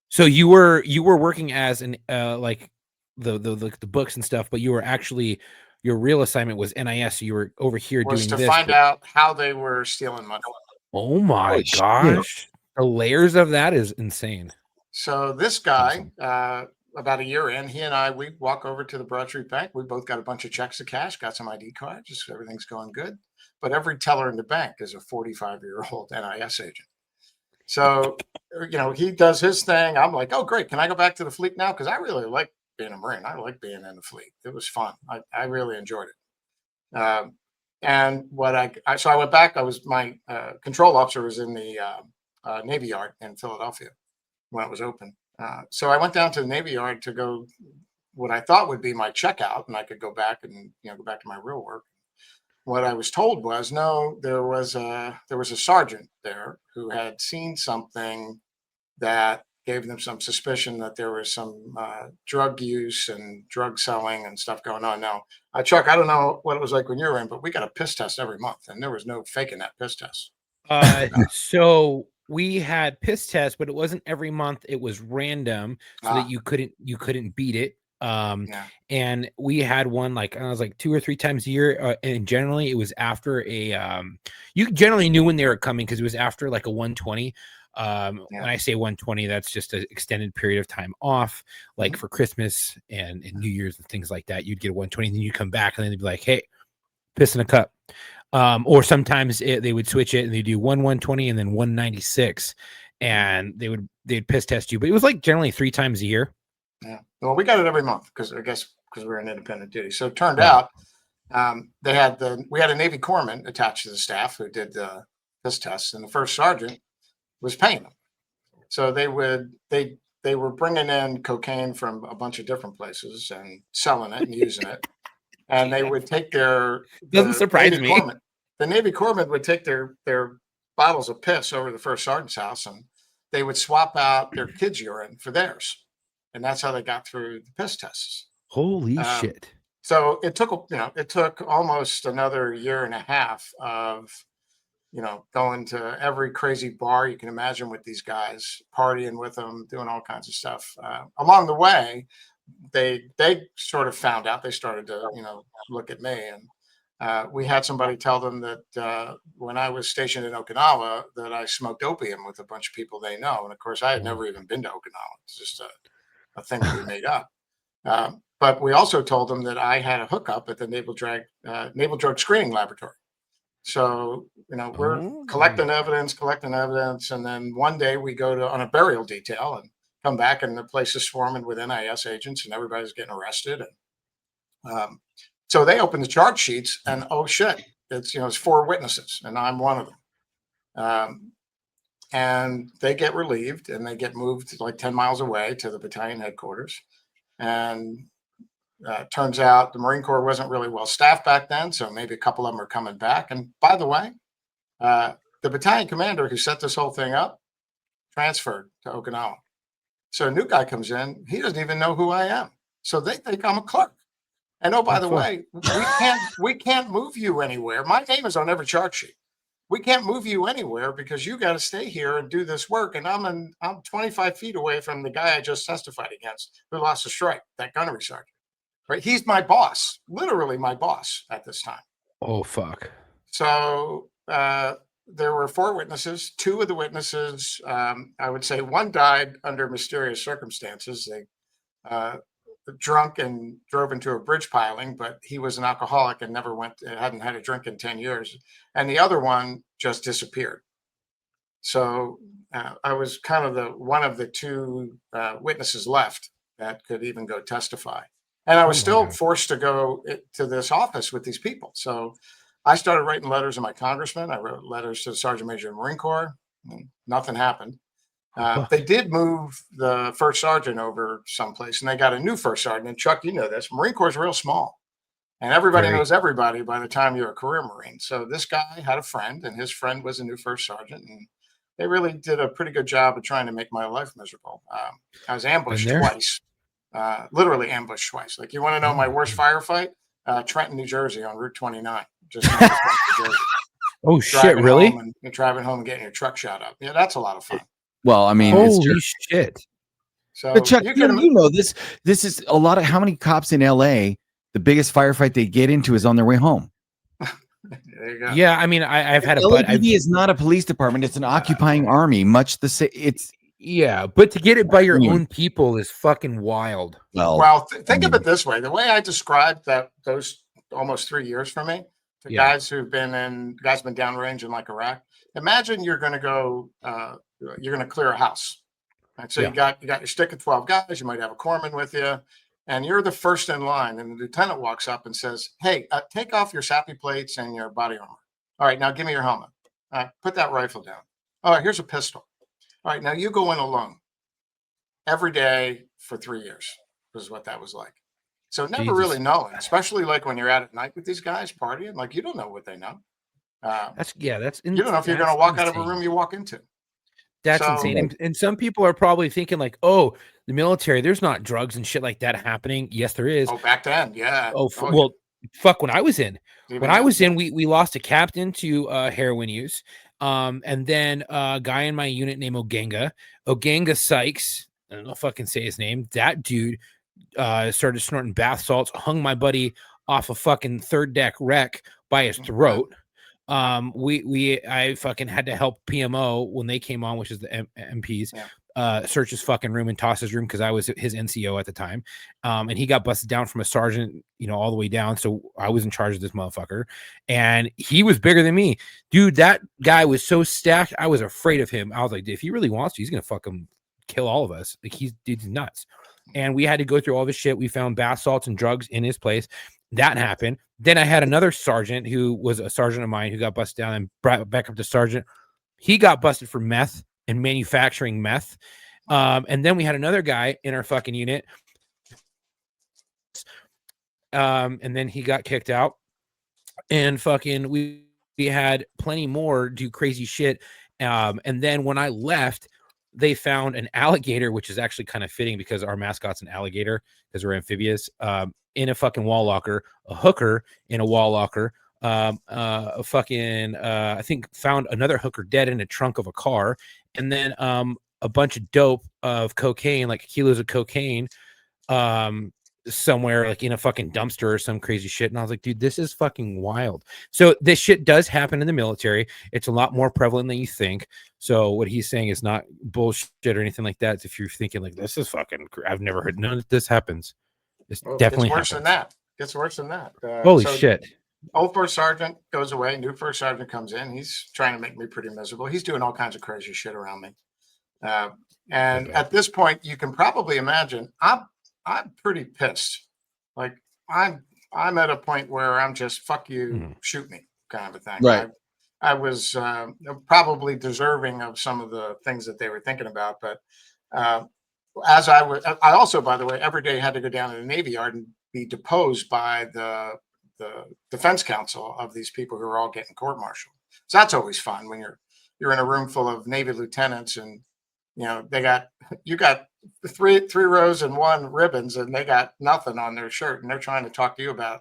So you were working as an like the books and stuff, but you were actually, your real assignment was NIS. So you were over here doing this to find out how they were stealing money. Oh my gosh! The layers of that is insane. So this guy, about a year in, he and I, we walk over to the Broad Street Bank. We both got a bunch of checks to cash, got some ID cards, just everything's going good. But every teller in the bank is a 45-year-old NIS agent. So, he does his thing. I'm like, oh, great. Can I go back to the fleet now? Because I really like being a Marine. I like being in the fleet. It was fun. I really enjoyed it. And so I went back. My control officer was in the Navy Yard in Philadelphia when it was open. So I went down to the Navy Yard to go what I thought would be my checkout, and I could go back and go back to my real work. What I was told was, no, there was a sergeant there who had seen something that gave them some suspicion that there was some drug use and drug selling and stuff going on. Now, Chuck, I don't know what it was like when you were in, but we got a piss test every month, and there was no faking that piss test. So we had piss tests, but it wasn't every month. It was random, so that you couldn't beat it. And we had one like, I was like 2 or 3 times a year, and generally it was after a you generally knew when they were coming because it was after like a 120. When I say 120, that's just an extended period of time off, like for Christmas and New Year's and things like that. You'd get a 120, and then you come back, and then they'd be like, hey, piss in a cup. Or sometimes they would switch it and they do 120 and then 196, and they'd piss test you, but it was like generally 3 times a year. Yeah. Well, we got it every month because we were in independent duty. So it turned out we had a Navy corpsman attached to the staff who did the piss tests, and the first sergeant was paying them. So they were bringing in cocaine from a bunch of different places and selling it and using it. And they would take doesn't surprise me. The Navy corpsmen would take their bottles of piss over to the first sergeant's house, and they would swap out their kids' urine for theirs. and that's how they got through the piss tests. Holy Um, shit. So it took almost another year and a half of, going to every crazy bar you can imagine with these guys, partying with them, doing all kinds of stuff. Along the way, they sort of found out. They started to look at me, and we had somebody tell them that when I was stationed in Okinawa, that I smoked opium with a bunch of people they know. And of course, I had never even been to Okinawa. It's just a thing that we made up. But we also told them that I had a hookup at the Naval Drug Screening Laboratory. So, we're collecting evidence. And then one day we go on a burial detail and come back, and the place is swarming with NIS agents and everybody's getting arrested. And so they open the charge sheets, and oh shit, it's 4 witnesses, and I'm one of them. And they get relieved, and they get moved like 10 miles away to the battalion headquarters. And turns out the Marine Corps wasn't really well staffed back then, so maybe a couple of them are coming back. And by the way, the battalion commander who set this whole thing up transferred to Okinawa. So a new guy comes in, he doesn't even know who I am. So they think I'm a clerk. And oh, by the way, we can't move you anywhere. My name is on every charge sheet. We can't move you anywhere because you got to stay here and do this work. And I'm 25 feet away from the guy I just testified against who lost a stripe, that gunnery sergeant. Right? He's my boss, literally my boss at this time. Oh, fuck. So there were 4 witnesses. 2 of the witnesses, I would say one died under mysterious circumstances. They drunk and drove into a bridge piling, but he was an alcoholic and hadn't had a drink in 10 years. And the other one just disappeared. So I was kind of one of the 2 witnesses left that could even go testify. And I was still forced to go to this office with these people. So I started writing letters to my congressman. I wrote letters to the Sergeant Major of the Marine Corps. Nothing happened. They did move the first sergeant over someplace, and they got a new first sergeant. And Chuck, you know this, Marine Corps is real small. And everybody knows everybody by the time you're a career Marine. So this guy had a friend, and his friend was a new first sergeant. And they really did a pretty good job of trying to make my life miserable. I was ambushed twice. Literally ambushed twice. Like, you want to know my worst firefight? Trenton, New Jersey on Route 29. Just New Jersey. Oh, shit, really? You're driving home and getting your truck shot up. Yeah, that's a lot of fun. Well, I mean, holy shit. So, but Chuck, you know this is a lot of how many cops in LA, the biggest firefight they get into is on their way home. There you go. Yeah, I mean, I've had LAPD is not a police department; it's an occupying army. Much the same. But to get it by your own people is fucking wild. Well, think of it this way: the way I described those almost 3 years for me, the guys been downrange in like Iraq. Imagine you're going to go, you're going to clear a house. Right? So you got your stick of 12 guys. You might have a corpsman with you, and you're the first in line. And the lieutenant walks up and says, "Hey, take off your sappy plates and your body armor. All right, now give me your helmet. Put that rifle down. All right, here's a pistol. All right, now you go in alone every day for 3 years." Was what that was like. So never really knowing, especially like when you're out at night with these guys partying, like you don't know what they know. That's you don't know if you're going to walk out of a room you walk into. That's insane. And some people are probably thinking like, oh, the military, there's not drugs and shit like that happening. Yes, there is. Oh, back then. Yeah. Fuck, when I was in. We lost a captain to heroin use. And then a guy in my unit named Oganga Sykes, I don't know if I can say his name. That dude started snorting bath salts, hung my buddy off a fucking 3rd deck wreck by his throat. I fucking had to help PMO when they came on, which is the MPs, search his fucking room and toss his room because I was his NCO at the time. And he got busted down from a sergeant, all the way down. So I was in charge of this motherfucker, and he was bigger than me. Dude, that guy was so stacked. I was afraid of him. I was like, if he really wants to, he's going to fucking kill all of us. Like, he's nuts. And we had to go through all this shit. We found bath salts and drugs in his place. That happened. Then I had another sergeant who was a sergeant of mine who got busted down and brought back up to sergeant. He got busted for meth and manufacturing meth. And then we had another guy in our fucking unit. And then he got kicked out. And fucking we had plenty more do crazy shit. And then when I left, they found an alligator, which is actually kind of fitting because our mascot's an alligator because we're amphibious, in a fucking wall locker, a hooker in a wall locker, a fucking, I think found another hooker dead in the trunk of a car, and then a bunch of dope of cocaine, like kilos of cocaine, somewhere like in a fucking dumpster or some crazy shit. And I was like, dude, this is fucking wild. So this shit does happen in the military. It's a lot more prevalent than you think. So what he's saying is not bullshit or anything like that. If you're thinking like, this is fucking, I've never heard none of this happens. It's definitely worse happens. than that. Gets worse than that. Holy shit. Old first sergeant goes away. New first sergeant comes in. He's trying to make me pretty miserable. He's doing all kinds of crazy shit around me. And at this point, you can probably imagine I'm pretty pissed. Like I'm at a point where I'm just fuck you, shoot me kind of a thing. Right. I was probably deserving of some of the things that they were thinking about, but as I also, by the way, every day had to go down to the Navy Yard and be deposed by the defense counsel of these people who are all getting court-martialed. So that's always fun when you're in a room full of Navy lieutenants and you got three rows and one ribbons and they got nothing on their shirt and they're trying to talk to you about,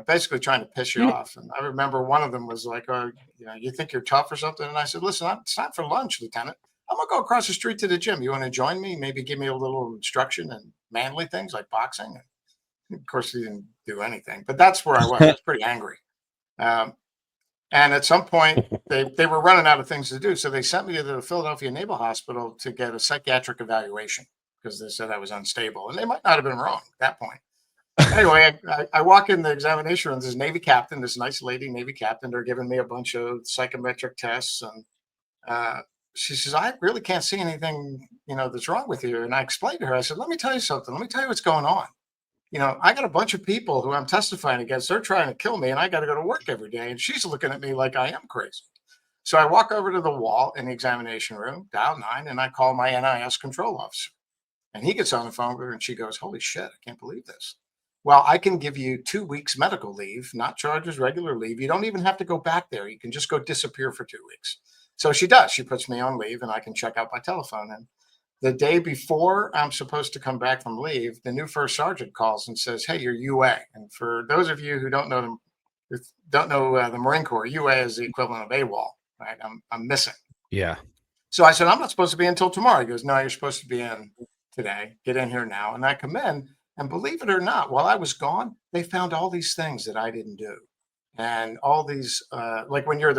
basically trying to piss you off. And I remember one of them was like, oh, you think you're tough or something? And I said, listen, it's time for lunch, Lieutenant. I'm gonna go across the street to the gym. You want to join me? Maybe give me a little instruction and manly things like boxing. And of course, he didn't do anything, but that's where I was. I was pretty angry. And at some point, they were running out of things to do. So they sent me to the Philadelphia Naval Hospital to get a psychiatric evaluation because they said I was unstable. And they might not have been wrong at that point. Anyway, I walk in the examination room. This Navy captain, this nice lady Navy captain, they're giving me a bunch of psychometric tests. And she says, I really can't see anything, that's wrong with you. And I explained to her, I said, let me tell you something. Let me tell you what's going on. I got a bunch of people who I'm testifying against. They're trying to kill me and I got to go to work every day. And she's looking at me like I am crazy. So I walk over to the wall in the examination room, dial 9, and I call my NIS control officer. And he gets on the phone with her and she goes, holy shit, I can't believe this. Well, I can give you 2 weeks medical leave, not charged as regular leave. You don't even have to go back there. You can just go disappear for 2 weeks. So she does. She puts me on leave and I can check out by telephone. And the day before I'm supposed to come back from leave, the new first sergeant calls and says, hey, you're UA. And for those of you who don't know the Marine Corps, UA is the equivalent of AWOL, right? I'm missing. Yeah. So I said, I'm not supposed to be in until tomorrow. He goes, no, you're supposed to be in today. Get in here now. And I come in, and believe it or not, while I was gone, they found all these things that I didn't do. And all these, like when you're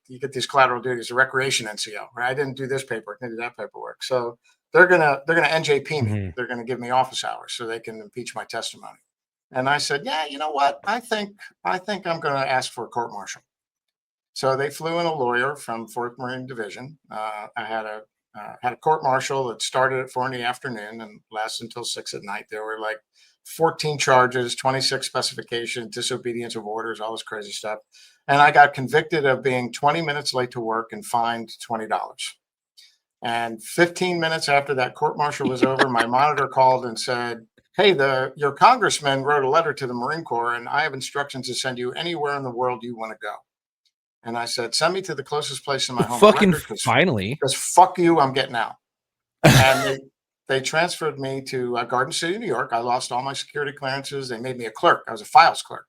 you get these collateral duties, the recreation NCO, right? I didn't do this paperwork, I didn't do that paperwork. So they're gonna NJP me. They're gonna give me office hours so they can impeach my testimony. And I said, yeah, you know what? I think I'm gonna ask for a court martial. So they flew in a lawyer from 4th Marine Division. I had a court martial that started at 4 in the afternoon and lasted until 6 at night. There were like 14 charges, 26 specifications, disobedience of orders, all this crazy stuff. And I got convicted of being 20 minutes late to work and fined $20. And 15 minutes after that court martial was over, my monitor called and said, hey, your congressman wrote a letter to the Marine Corps and I have instructions to send you anywhere in the world you want to go. And I said, send me to the closest place in my home. Fucking finally. Because fuck you, I'm getting out. And they transferred me to Garden City, New York. I lost all my security clearances. They made me a clerk. I was a files clerk.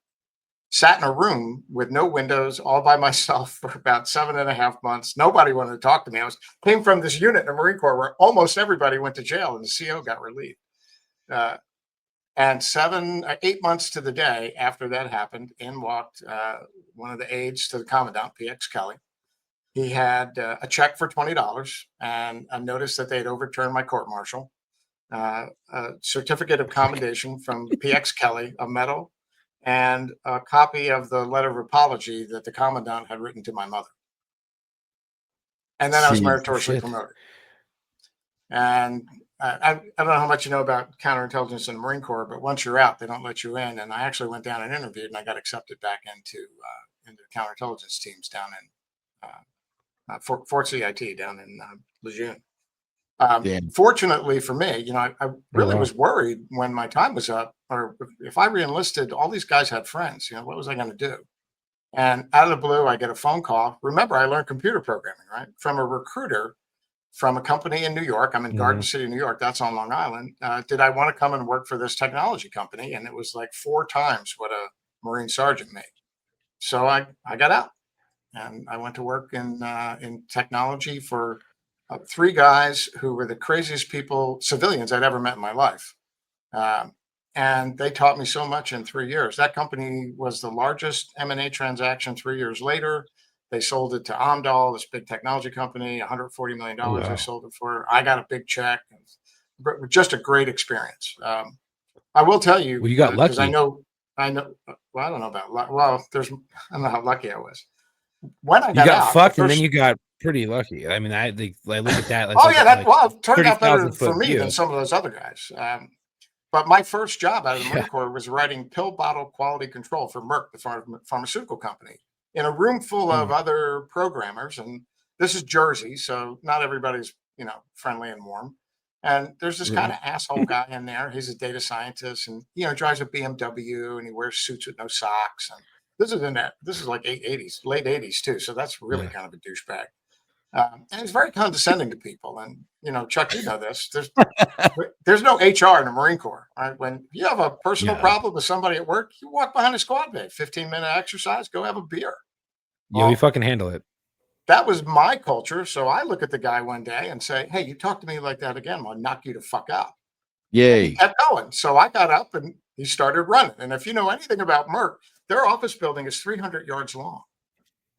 Sat in a room with no windows, all by myself for about 7.5 months. Nobody wanted to talk to me. Came from this unit in the Marine Corps where almost everybody went to jail and the CO got relieved. And 8 months to the day after that happened, in walked one of the aides to the commandant, PX Kelly. He had a check for $20 and a notice that they had overturned my court martial, a certificate of commendation from PX Kelly, a medal, and a copy of the letter of apology that the commandant had written to my mother. And then I was meritoriously promoted. And I don't know how much you know about counterintelligence in the Marine Corps, but once you're out, they don't let you in. And I actually went down and interviewed, and I got accepted back into counterintelligence teams down in Fort CIT down in Lejeune. Fortunately for me, I really was worried when my time was up, or if I reenlisted, all these guys had friends. What was I going to do? And out of the blue, I get a phone call. Remember, I learned computer programming, right, from a recruiter from a company in New York. I'm in Garden City, New York. That's on Long Island. Did I want to come and work for this technology company? And it was like 4 times what a Marine sergeant made. So I got out and I went to work in technology for 3 guys who were the craziest people, civilians I'd ever met in my life. And they taught me so much in 3 years. That company was the largest M&A transaction 3 years later. They sold it to Amdahl, this big technology company, $140 million. Oh, wow. They sold it for. I got a big check. Just a great experience. I will tell you, Well, you got because lucky. I know. Well, I don't know about luck. Well, I don't know how lucky I was. When I You got got out, fucked, the and then first- you got pretty lucky. I mean, I look at that. Oh yeah, that well, it turned out better 30,000 for foot me view. than some of those other guys. But my first job out of the Yeah. Marine Corps was writing pill bottle quality control for Merck, the pharmaceutical company, in a room full of other programmers. And this is Jersey, so not everybody's friendly and warm. And there's this kind of asshole guy in there. He's a data scientist, and drives a BMW, and he wears suits with no socks. And this is like late '80s too. So that's really kind of a douchebag. And he's very condescending to people. And Chuck, you know this. There's no HR in the Marine Corps. Right? When you have a personal problem with somebody at work, you walk behind a squad bay, 15-minute exercise, go have a beer. Yeah, we fucking handle it. That was my culture. So I look at the guy one day and say, "Hey, you talk to me like that again, I'll knock you the fuck out." Yay. He kept going. So I got up and he started running. And if you know anything about Merck, their office building is 300 yards long.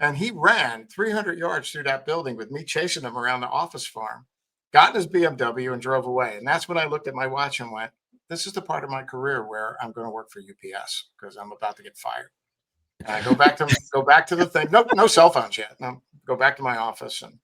And he ran 300 yards through that building with me chasing him around the office farm, got in his BMW and drove away. And that's when I looked at my watch and went, this is the part of my career where I'm going to work for UPS because I'm about to get fired. And I go back to the thing. No cell phones yet. No, go back to my office, and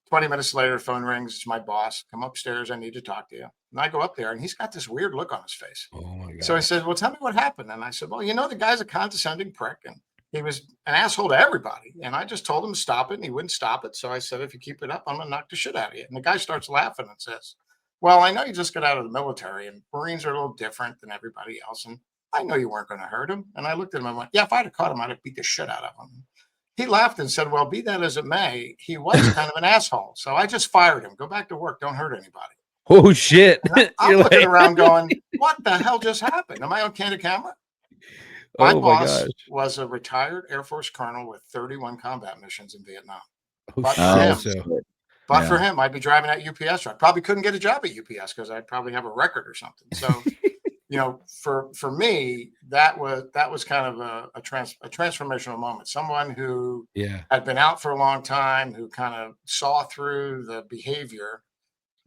20 minutes later, the phone rings. It's my boss. Come upstairs. I need to talk to you. And I go up there, and he's got this weird look on his face. Oh my god. So I said, well, tell me what happened. And I said, well, the guy's a condescending prick, and he was an asshole to everybody. And I just told him to stop it, and he wouldn't stop it. So I said, if you keep it up, I'm going to knock the shit out of you. And the guy starts laughing and says, well, I know you just got out of the military, and Marines are a little different than everybody else. And I know you weren't going to hurt him. And I looked at him and went, yeah, if I'd have caught him, I'd have beat the shit out of him. He laughed and said, well, be that as it may, he was kind of an asshole. So I just fired him. Go back to work. Don't hurt anybody. Oh, shit. I'm looking around going, what the hell just happened? Am I on candid camera? My boss was a retired Air Force colonel with 31 combat missions in Vietnam. But for him, I'd be driving that UPS truck. Probably couldn't get a job at UPS because I'd probably have a record or something. So, for me, that was kind of a transformational moment. Someone who had been out for a long time, who kind of saw through the behavior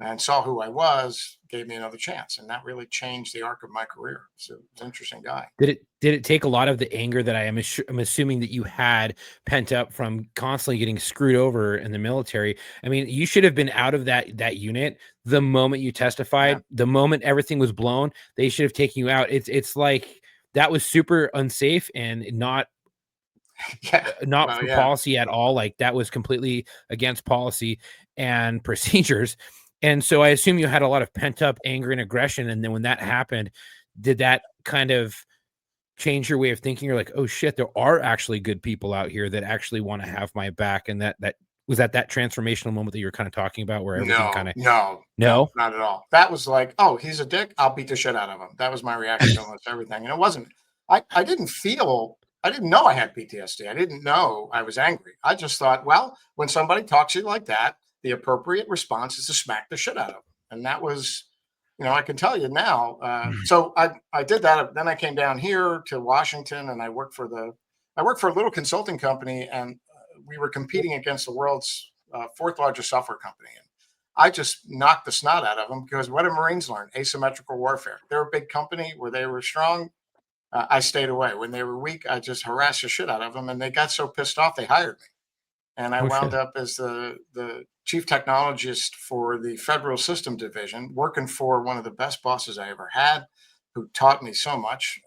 and saw who I was, gave me another chance, and that really changed the arc of my career. So it's an interesting guy. Did it take a lot of the anger that I'm assuming that you had pent up from constantly getting screwed over in the military? I mean, you should have been out of that unit the moment you testified. The moment everything was blown, they should have taken you out. It's like that was super unsafe and not policy at all. Like that was completely against policy and procedures. And so I assume you had a lot of pent up anger and aggression. And then when that happened, did that kind of change your way of thinking? You're like, oh shit, there are actually good people out here that actually want to have my back. And that was that transformational moment that you were kind of talking about where everything kind of no, not at all. That was like, oh, he's a dick, I'll beat the shit out of him. That was my reaction to almost everything. And it wasn't, I didn't know I had PTSD. I didn't know I was angry. I just thought, well, when somebody talks to you like that, the appropriate response is to smack the shit out of them. And that was, I can tell you now. So I did that. Then I came down here to Washington, and I worked for a little consulting company, and we were competing against the world's 4th largest software company. And I just knocked the snot out of them because what did Marines learn? Asymmetrical warfare. They're a big company. Where they were strong, I stayed away. When they were weak, I just harassed the shit out of them. And they got so pissed off, they hired me. And I wound up as the chief technologist for the Federal System Division, working for one of the best bosses I ever had, who taught me so much.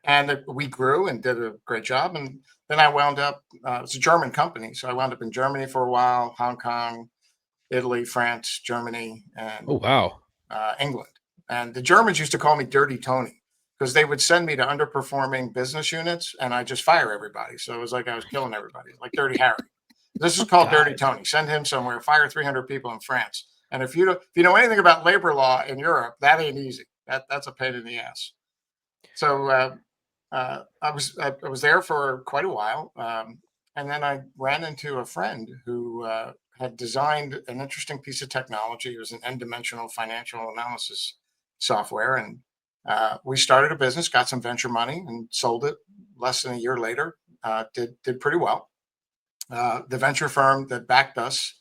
And we grew and did a great job. And then I wound up, it's a German company. So I wound up in Germany for a while, Hong Kong, Italy, France, Germany, and England. And the Germans used to call me Dirty Tony because they would send me to underperforming business units and I just fire everybody. So it was like I was killing everybody, like Dirty Harry. This is called Dirty God. Tony. Send him somewhere. Fire 300 people in France. And if you know anything about labor law in Europe, that ain't easy. That's a pain in the ass. So I was there for quite a while, and then I ran into a friend who had designed an interesting piece of technology. It was an n-dimensional financial analysis software, and we started a business, got some venture money, and sold it less than a year later. Did pretty well. The venture firm that backed us,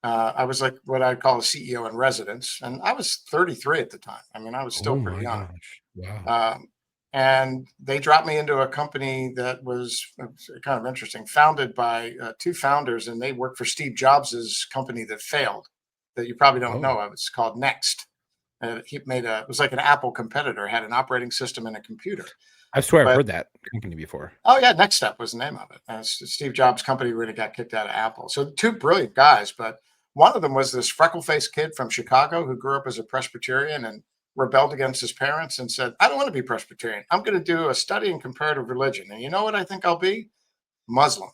I was like what I'd call a CEO in residence, and I was 33 at the time. I mean, I was still Oh pretty my young. gosh. Wow. And they dropped me into a company that was kind of interesting, founded by two founders, and they worked for Steve Jobs's company that failed, that you probably don't know Oh, of. It's called Next. It was like an Apple competitor, had an operating system and a computer. I swear I've But heard that company before. oh yeah, Next Step was the name of it. Steve Jobs' company really got kicked out of Apple. So two brilliant guys, but one of them was this freckle-faced kid from Chicago who grew up as a Presbyterian and rebelled against his parents and said, "I don't want to be Presbyterian. I'm going to do a study in comparative religion. And you know what I think I'll be? Muslim."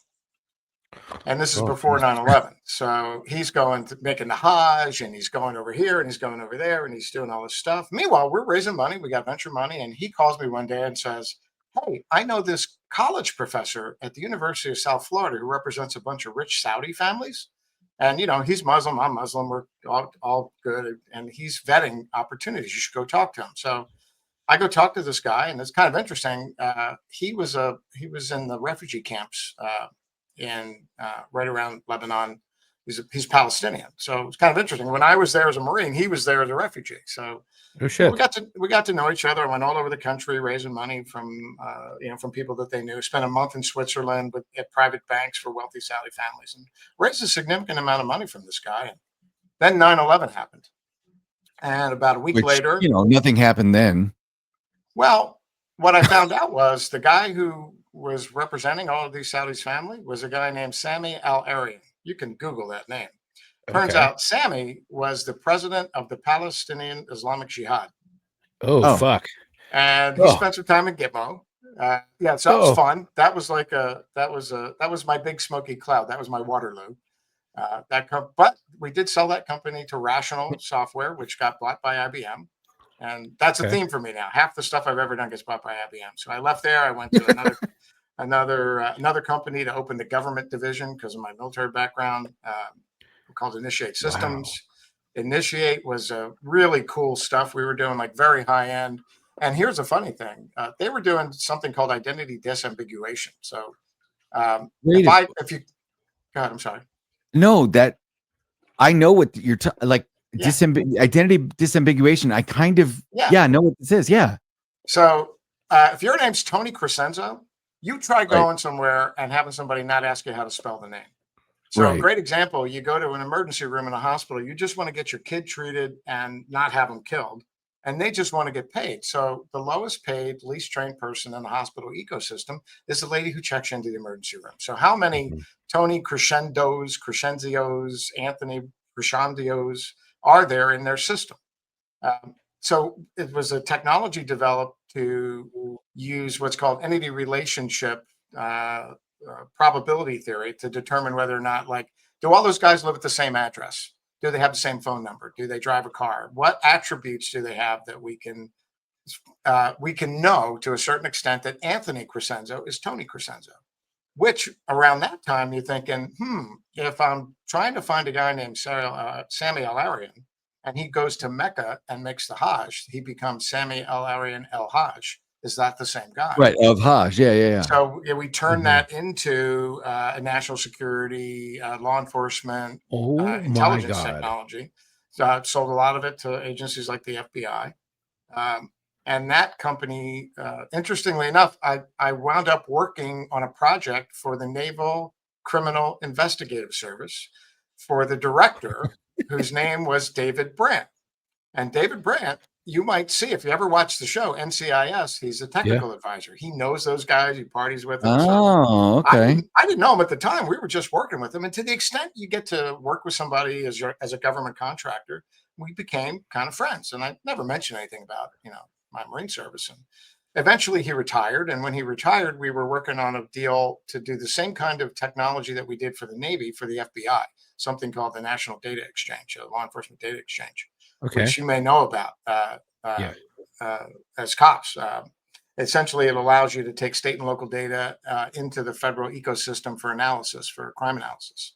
And this is Oh, before geez. 9/11. So he's going to making the Hajj, and he's going over here and he's going over there and he's doing all this stuff. Meanwhile, we're raising money. We got venture money. And he calls me one day and says, "Hey, I know this college professor at the University of South Florida who represents a bunch of rich Saudi families. And, he's Muslim. I'm Muslim. We're all good. And he's vetting opportunities. You should go talk to him." So I go talk to this guy, and it's kind of interesting. He was in the refugee camps in right around Lebanon. He's Palestinian, so it's kind of interesting. When I was there as a Marine, he was there as a refugee. So Oh we shit. got to know each other. I went all over the country raising money from people that they knew. Spent a month in Switzerland at private banks for wealthy Saudi families, and raised a significant amount of money from this guy. And then 9/11 happened, and about a week Which, later, nothing happened then. well, what I found out was the guy who was representing all of these Saudis' family was a guy named Sami Al-Arian. You can Google that name. Turns Okay. out Sami was the president of the Palestinian Islamic Jihad, Oh, Oh. fuck. and he Oh. spent some time in Gitmo. Yeah, so that was Oh. fun. That was my big smoky cloud. That was my Waterloo. But we did sell that company to Rational Software, which got bought by IBM. And that's a Okay. theme for me now. Half the stuff I've ever done gets bought by IBM. So I left there. I went to another company to open the government division because of my military background, called Initiate Wow. Systems. Initiate was really cool stuff. We were doing like very high end. And here's a funny thing: they were doing something called identity disambiguation. So Wait, if you, God, I'm sorry. no, that I know what you're like. Yeah. Identity disambiguation. I kind of Yeah. know what this is. Yeah. So if your name's Tony Crescenzo, you try Right. going somewhere and having somebody not ask you how to spell the name. So a Right. great example, you go to an emergency room in a hospital, you just want to get your kid treated and not have them killed. And they just want to get paid. So the lowest paid, least trained person in the hospital ecosystem is the lady who checks into the emergency room. So how many Mhm. Tony Crescenzios, Anthony Crescendios are there in their system? So it was a technology developed to use what's called entity relationship probability theory to determine whether or not, like, do all those guys live at the same address? Do they have the same phone number? Do they drive a car? What attributes do they have that we can know to a certain extent that Anthony Crescenzo is Tony Crescenzo? Which around that time you're thinking, if I'm trying to find a guy named Sami Al-Arian, and he goes to Mecca and makes the Hajj, he becomes Sami Al-Arian El-Hajj. Is that the same guy? Right. Of Hajj. Yeah. So we turn Mhm. that into a national security, law enforcement, Oh my intelligence God. technology. Sold a lot of it to agencies like the FBI. And that company, interestingly enough, I wound up working on a project for the Naval Criminal Investigative Service for the director, whose name was David Brandt. And David Brandt, you might see if you ever watch the show NCIS, he's a technical advisor. He knows those guys, he parties with them. Oh, okay. I didn't know him at the time. We were just working with him. And to the extent you get to work with somebody as a government contractor, we became kind of friends. And I never mentioned anything about, my Marine service. And Eventually, he retired. And when he retired, we were working on a deal to do the same kind of technology that we did for the Navy for the FBI, something called the National Data Exchange, a law enforcement data exchange, Okay. which you may know about Yeah. as cops. Essentially, it allows you to take state and local data into the federal ecosystem for analysis, for crime analysis.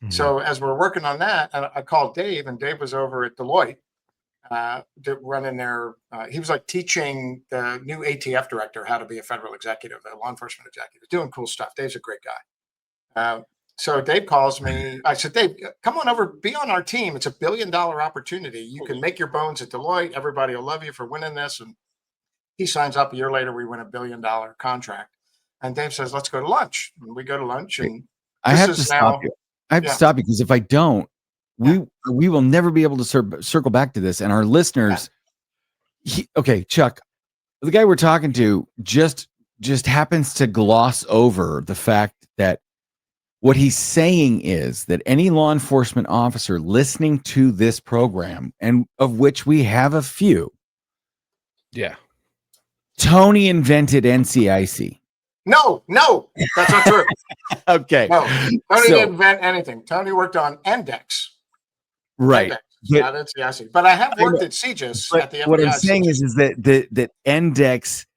Mhm. So as we're working on that, I called Dave, and Dave was over at Deloitte running their. He was like teaching the new ATF director how to be a federal executive, a law enforcement executive, doing cool stuff. Dave's a great guy. So Dave calls me. I said, Dave, come on over, be on our team. It's $1 billion opportunity. You can make your bones at Deloitte. Everybody will love you for winning this. And he signs up. A year later, we win $1 billion contract. And Dave says, let's go to lunch. And we go to lunch. And I have to stop you. I have to stop you because if I don't, we will never be able to circle back to this. And our listeners, okay, Chuck, the guy we're talking to just happens to gloss over the fact that what he's saying is that any law enforcement officer listening to this program, and of which we have a few, Tony invented NCIC. No, that's not true. Okay. No, Tony didn't invent anything. Tony worked on Index. Right. Not NCIC. But I have worked at CGIS at the FBI. What I'm saying is that Index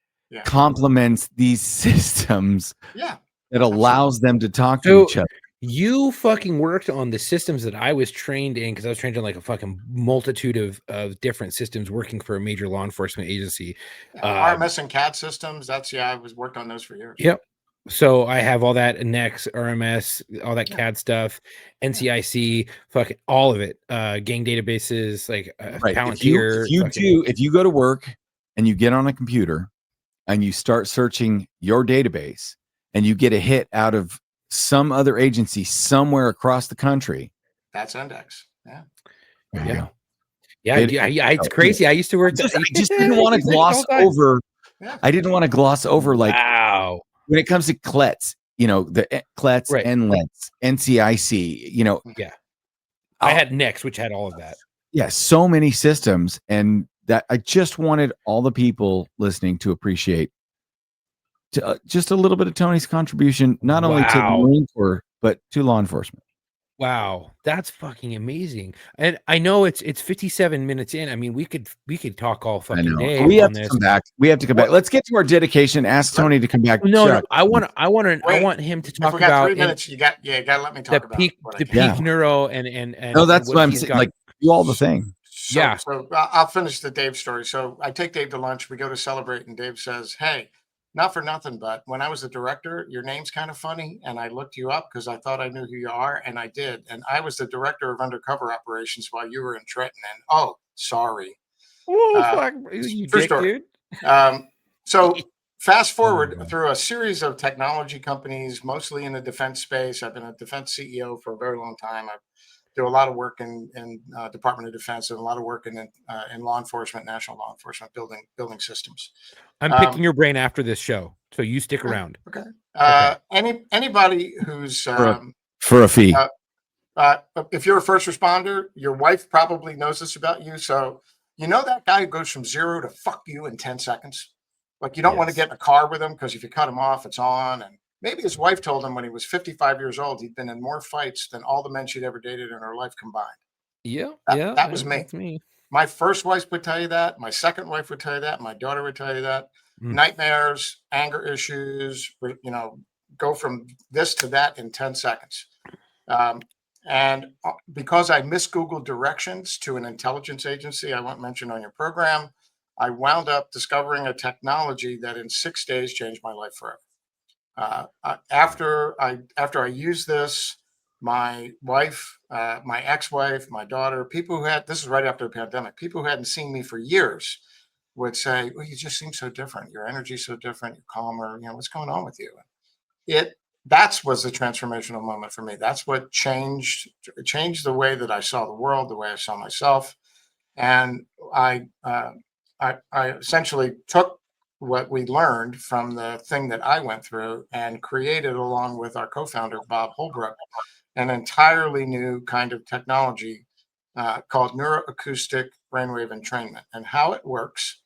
complements these systems that allows them to talk to each other. You fucking worked on the systems that I was trained in, because I was trained on like a fucking multitude of different systems working for a major law enforcement agency. RMS and CAD systems. I was worked on those for years. Yep. So I have all that NEX, RMS, all that CAD stuff, NCIC, fucking all of it. Gang databases, like Palantir. If you go to work and you get on a computer and you start searching your database and you get a hit out of some other agency somewhere across the country, that's Index. There you go. It's crazy. I used to work. I just didn't want to gloss over. I didn't want to gloss over like when it comes to CLETs, the CLETs, NLETs, NCIC, I had NEX, which had all of that. Yeah, so many systems, and that I just wanted all the people listening to appreciate just a little bit of Tony's contribution, not only to the Marine Corps, but to law enforcement. Wow, that's fucking amazing. And I know it's 57 minutes in. I mean, we could talk all fucking day. We have to come back. Let's get to our dedication. Ask Tony to come back. No, I want him to talk about 3 minutes. You got to let me talk about the Peak Neuro and no, that's what I'm saying. Like, do all the thing. So I'll finish the Dave story. So I take Dave to lunch. We go to celebrate, and Dave says, "Hey, not for nothing, but when I was the director, your name's kind of funny. And I looked you up because I thought I knew who you are. And I did. And I was the director of undercover operations while you were in Trenton. And oh, sorry. You dick, dude. So fast forward through a series of technology companies, mostly in the defense space. I've been a defense CEO for a very long time. I do a lot of work in Department of Defense and a lot of work in law enforcement, national law enforcement, building systems. I'm picking your brain after this show, so you stick around. Okay. Anybody who's for a fee. If you're a first responder, your wife probably knows this about you. So that guy who goes from 0 to fuck you in 10 seconds. Like you don't want to get in a car with him because if you cut him off, it's on. And maybe his wife told him when he was 55 years old, he'd been in more fights than all the men she'd ever dated in her life combined. That was me. Me. My first wife would tell you that. My second wife would tell you that. My daughter would tell you that. Nightmares, anger issues, go from this to that in 10 seconds. And because I missed Google directions to an intelligence agency I won't mention on your program, I wound up discovering a technology that in 6 days changed my life forever. After I used this, my wife, my ex-wife, my daughter, people who this is right after the pandemic, people who hadn't seen me for years would say, well, you just seem so different. Your energy's so different. You're calmer. What's going on with you? That was the transformational moment for me. That's what changed the way that I saw the world, the way I saw myself. And I essentially took what we learned from the thing that I went through and created, along with our co-founder, Bob Holbrook, an entirely new kind of technology called neuroacoustic brainwave entrainment. And how it works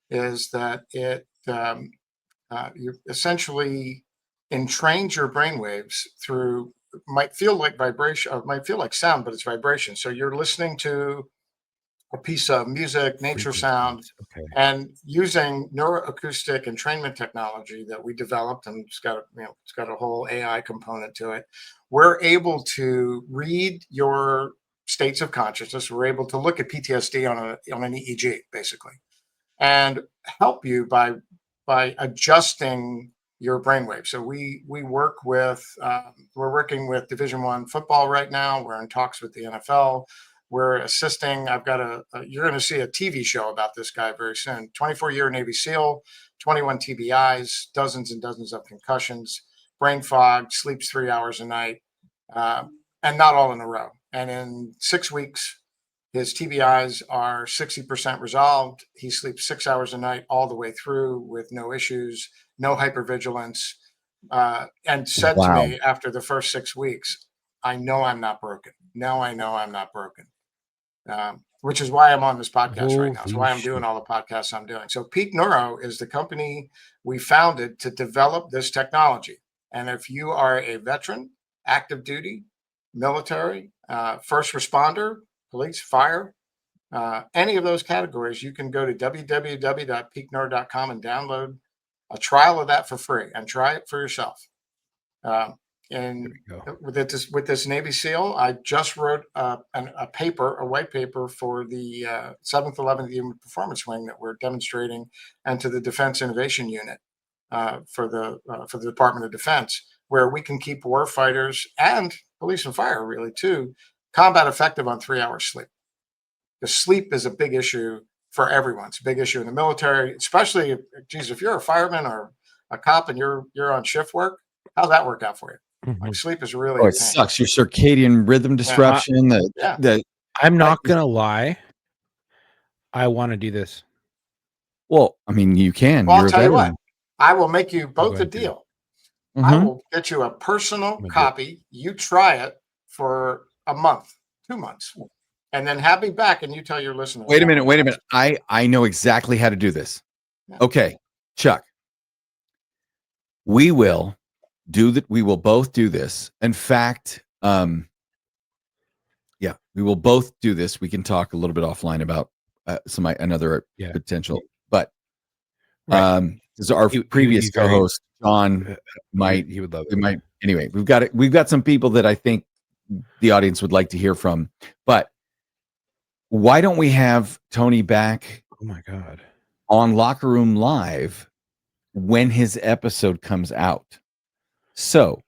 is that it you essentially entrained your brain waves through, might feel like vibration, or might feel like sound, but it's vibration. So you're listening to a piece of music, nature sound, Okay. and using neuroacoustic entrainment technology that we developed, and it's got a whole AI component to it. We're able to read your states of consciousness. We're able to look at PTSD on an EEG, basically, and help you by adjusting your brainwave. So we work with we're working with Division I football right now. We're in talks with the NFL. We're assisting. I've got you're going to see a TV show about this guy very soon. 24-year Navy SEAL, 21 TBIs, dozens and dozens of concussions, brain fog, sleeps 3 hours a night, and not all in a row. And in 6 weeks, his TBIs are 60% resolved. He sleeps 6 hours a night all the way through with no issues, no hypervigilance, and said to me after the first 6 weeks, I know I'm not broken. Now I know I'm not broken, which is why I'm on this podcast right now. It's why I'm doing all the podcasts I'm doing. So Peak Neuro is the company we founded to develop this technology. And if you are a veteran, active duty, military, first responder, police, fire, any of those categories, you can go to www.peakneuro.com and download a trial of that for free and try it for yourself. And with this Navy SEAL, I just wrote a white paper for the 7th, 11th Human Performance Wing that we're demonstrating, and to the Defense Innovation Unit for the Department of Defense, where we can keep war fighters and police and fire really too combat effective on 3 hours sleep. Because sleep is a big issue for everyone. It's a big issue in the military, especially if you're a fireman or a cop and you're on shift work. How's that work out for you? Like sleep is really it sucks. Your circadian rhythm disruption. I'm not gonna lie. I want to do this. Well, I mean, you can. Well, I'll tell you what. I will make you both a deal. I will get you a personal copy. You try it for a month, 2 months, and then have me back and you tell your listeners. Wait a minute. I know exactly how to do this. Yeah. Okay, Chuck. We will do that. We will both do this. In fact, we will both do this. We can talk a little bit offline about another potential, but because our previous co-host John he would love it. Anyway, we've got some people that I think the audience would like to hear from, but why don't we have Tony back? Oh my God, on Locker Room Live when his episode comes out. So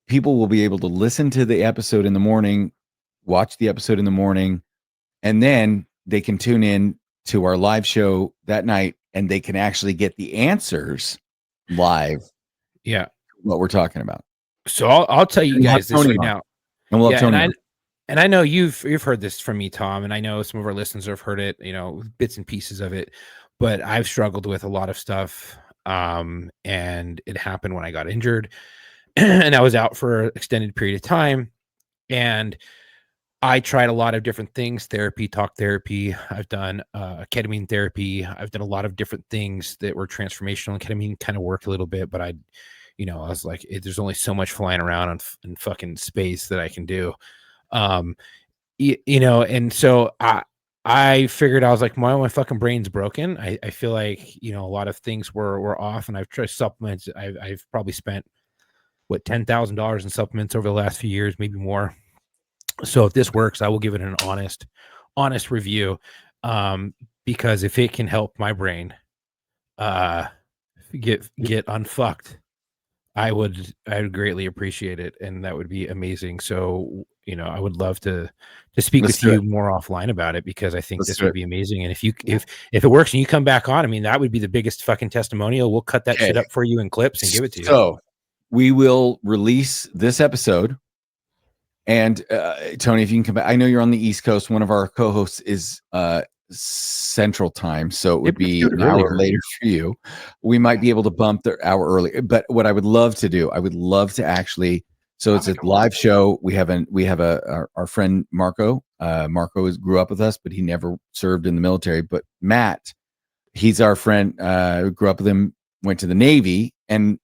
people will be able to listen to the episode in the morning, watch the episode in the morning, and then they can tune in to our live show that night and they can actually get the answers live. Yeah. What we're talking about. So I'll tell you guys this right now. And we'll have Tony. And I know you've heard this from me, Tom, and I know some of our listeners have heard it, bits and pieces of it, but I've struggled with a lot of stuff. And it happened when I got injured and I was out for an extended period of time. And I tried a lot of different things, talk therapy. I've done ketamine therapy. I've done a lot of different things that were transformational. Ketamine kind of worked a little bit, but I was like, there's only so much flying around in fucking space that I can do. And so I figured, I was like, my fucking brain's broken. I feel like, a lot of things were off, and I've tried supplements. I've probably spent $10,000 in supplements over the last few years, maybe more. So if this works, I will give it an honest review. Because if it can help my brain, get unfucked, I would greatly appreciate it. And that would be amazing. So, I would love to speak with you more offline about it, because I think this would be amazing. And if it works and you come back on, I mean, that would be the biggest fucking testimonial. We'll cut that shit up for you in clips and give it to you. So we will release this episode. And Tony, if you can come back, I know you're on the East Coast. One of our co-hosts is Central Time, so it would be an hour later for you. We might be able to bump the hour early. But what I would love to do, I would love to actually. So it's a live show. We have our friend Marco. Marco grew up with us, but he never served in the military. But Matt He's our friend. Grew up with him, went to the Navy, and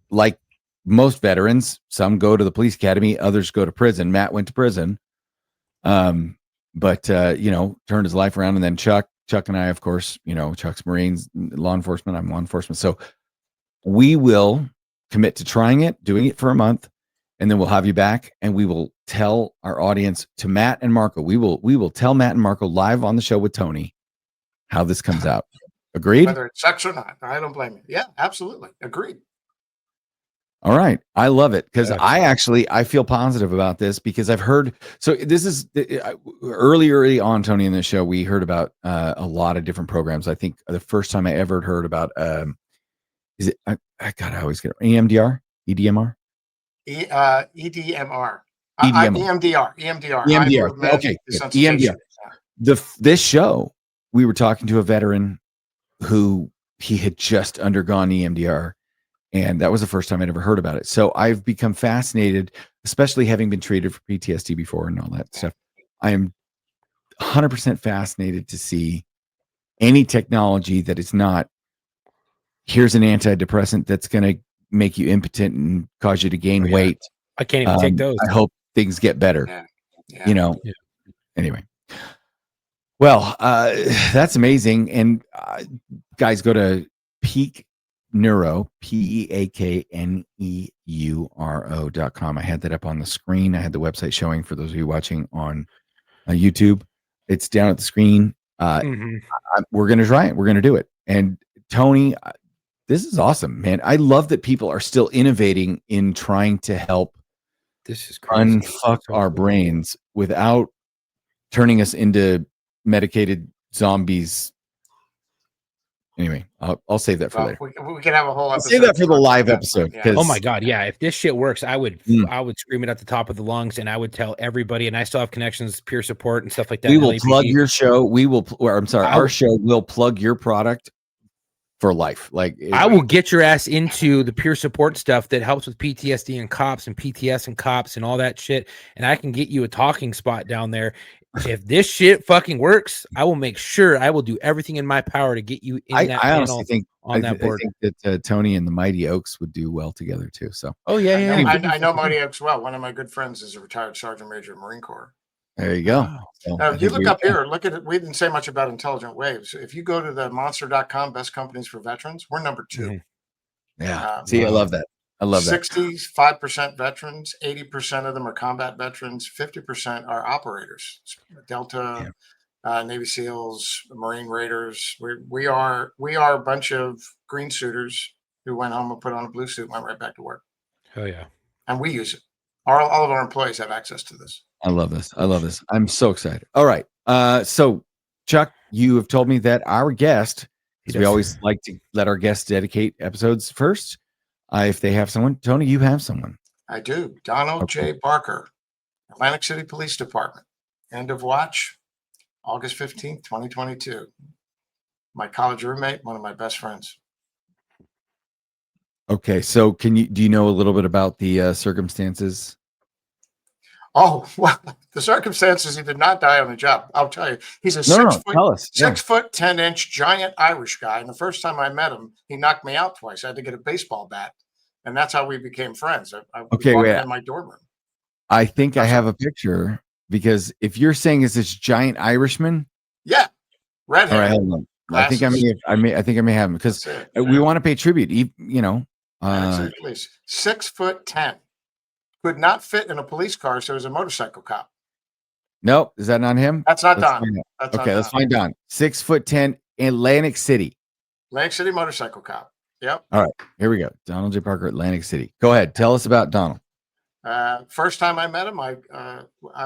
like most veterans, some go to the police academy, others go to prison. Matt went to prison, but turned his life around. And then Chuck and I, of course, Chuck's Marines, law enforcement. I'm law enforcement. So we will commit to trying it, doing it for a month, and then we'll have you back, and we will tell our audience, to Matt and Marco. We will tell Matt and Marco live on the show with Tony how this comes out. Agreed? Whether it's sex or not, I don't blame you. Yeah, absolutely. Agreed. All right. I love it because I feel positive about this because I've heard. So this is early on, Tony, in the show, we heard about a lot of different programs. I think the first time I ever heard about, is it, I always get EMDR, EDMR? EDMR. EMDR. Okay. EMDR. This show, we were talking to a veteran who he had just undergone EMDR. And that was the first time I'd ever heard about it. So I've become fascinated, especially having been treated for PTSD before and all that stuff. I am 100% fascinated to see any technology that is not, here's an antidepressant that's going to make you impotent and cause you to gain weight. I can't even take those. I hope things get better. Yeah. Anyway. Well, that's amazing. And guys, go to Peak Neuro, PeakNeuro.com. I had that up on the screen. I had the website showing for those of you watching on YouTube. It's down at the screen. We're going to try it. We're going to do it. And Tony, this is awesome, man. I love that people are still innovating in trying to help this is crazy. Unfuck our brains without turning us into medicated zombies. Anyway, I'll save that for later. We can have a whole episode. Save that for the live episode. Yeah. Oh my God. Yeah. If this shit works, I would scream it at the top of the lungs and I would tell everybody, and I still have connections, peer support and stuff like that. We will plug your show. Our show will plug your product for life. Like I will get your ass into the peer support stuff that helps with PTSD and cops and PTS and cops and all that shit. And I can get you a talking spot down there. If this shit fucking works, I will make sure I will do everything in my power to get you in that I honestly think that board. I think that Tony and the Mighty Oaks would do well together too. So I know Mighty Oaks well. One of my good friends is a retired sergeant major in the Marine Corps. There you go. Now, you look up here, look at it. We didn't say much about intelligent waves. If you go to the monster.com best companies for veterans, we're number 2. Yeah. See, I love that. I love that. 65% veterans, 80% of them are combat veterans, 50% are operators. Delta, Navy SEALs, Marine Raiders. We are a bunch of green suiters who went home and put on a blue suit and went right back to work. Oh yeah. And we use it. All of our employees have access to this. I love this. I'm so excited. All right. So Chuck, you have told me that our guest, because we always like to let our guests dedicate episodes first. If they have someone, Tony, you have someone. I do. Donald J. Barker, Atlantic City Police Department. End of watch, August 15th, 2022. My college roommate, one of my best friends. Okay. So do you know a little bit about the circumstances? Oh, well, the circumstances, he did not die on the job. I'll tell you. He's a 6 foot 10 inch giant Irish guy. And the first time I met him, he knocked me out twice. I had to get a baseball bat. And that's how we became friends. I in my dorm room. I think I have a picture, because if you're saying is this giant Irishman? Yeah. Redhead. All right, hold on. I think I may have him, because we want to pay tribute. 6 foot 10. Could not fit in a police car, so he was a motorcycle cop. Nope. Is that not him? That's not Don. Let's find Don. 6 foot 10, Atlantic City. Atlantic City motorcycle cop. Yep. All right. Here we go. Donald J. Parker, Atlantic City. Go ahead. Tell us about Donald. First time I met him, I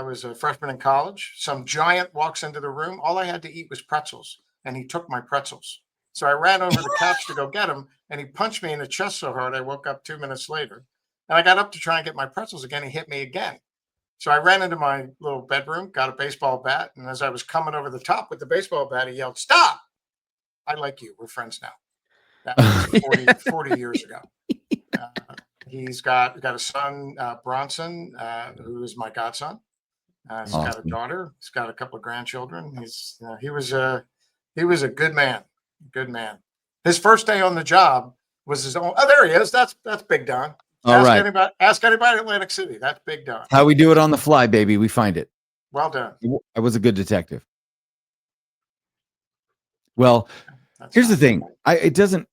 was a freshman in college. Some giant walks into the room. All I had to eat was pretzels, and he took my pretzels. So I ran over the couch to go get him, and he punched me in the chest so hard I woke up 2 minutes later. And I got up to try and get my pretzels again. He hit me again. So I ran into my little bedroom, got a baseball bat. And as I was coming over the top with the baseball bat, he yelled, "Stop! I like you. We're friends now." That was 40 years ago. He's got a son, Bronson, who is my godson. He's got a daughter. He's got a couple of grandchildren. He was a good man. Good man. His first day on the job was his own. Oh, there he is. That's Big Don. All right. Ask anybody in Atlantic City. That's Big Don. How we do it on the fly, baby. We find it. Well done. I was a good detective. Well, here's the thing. It doesn't.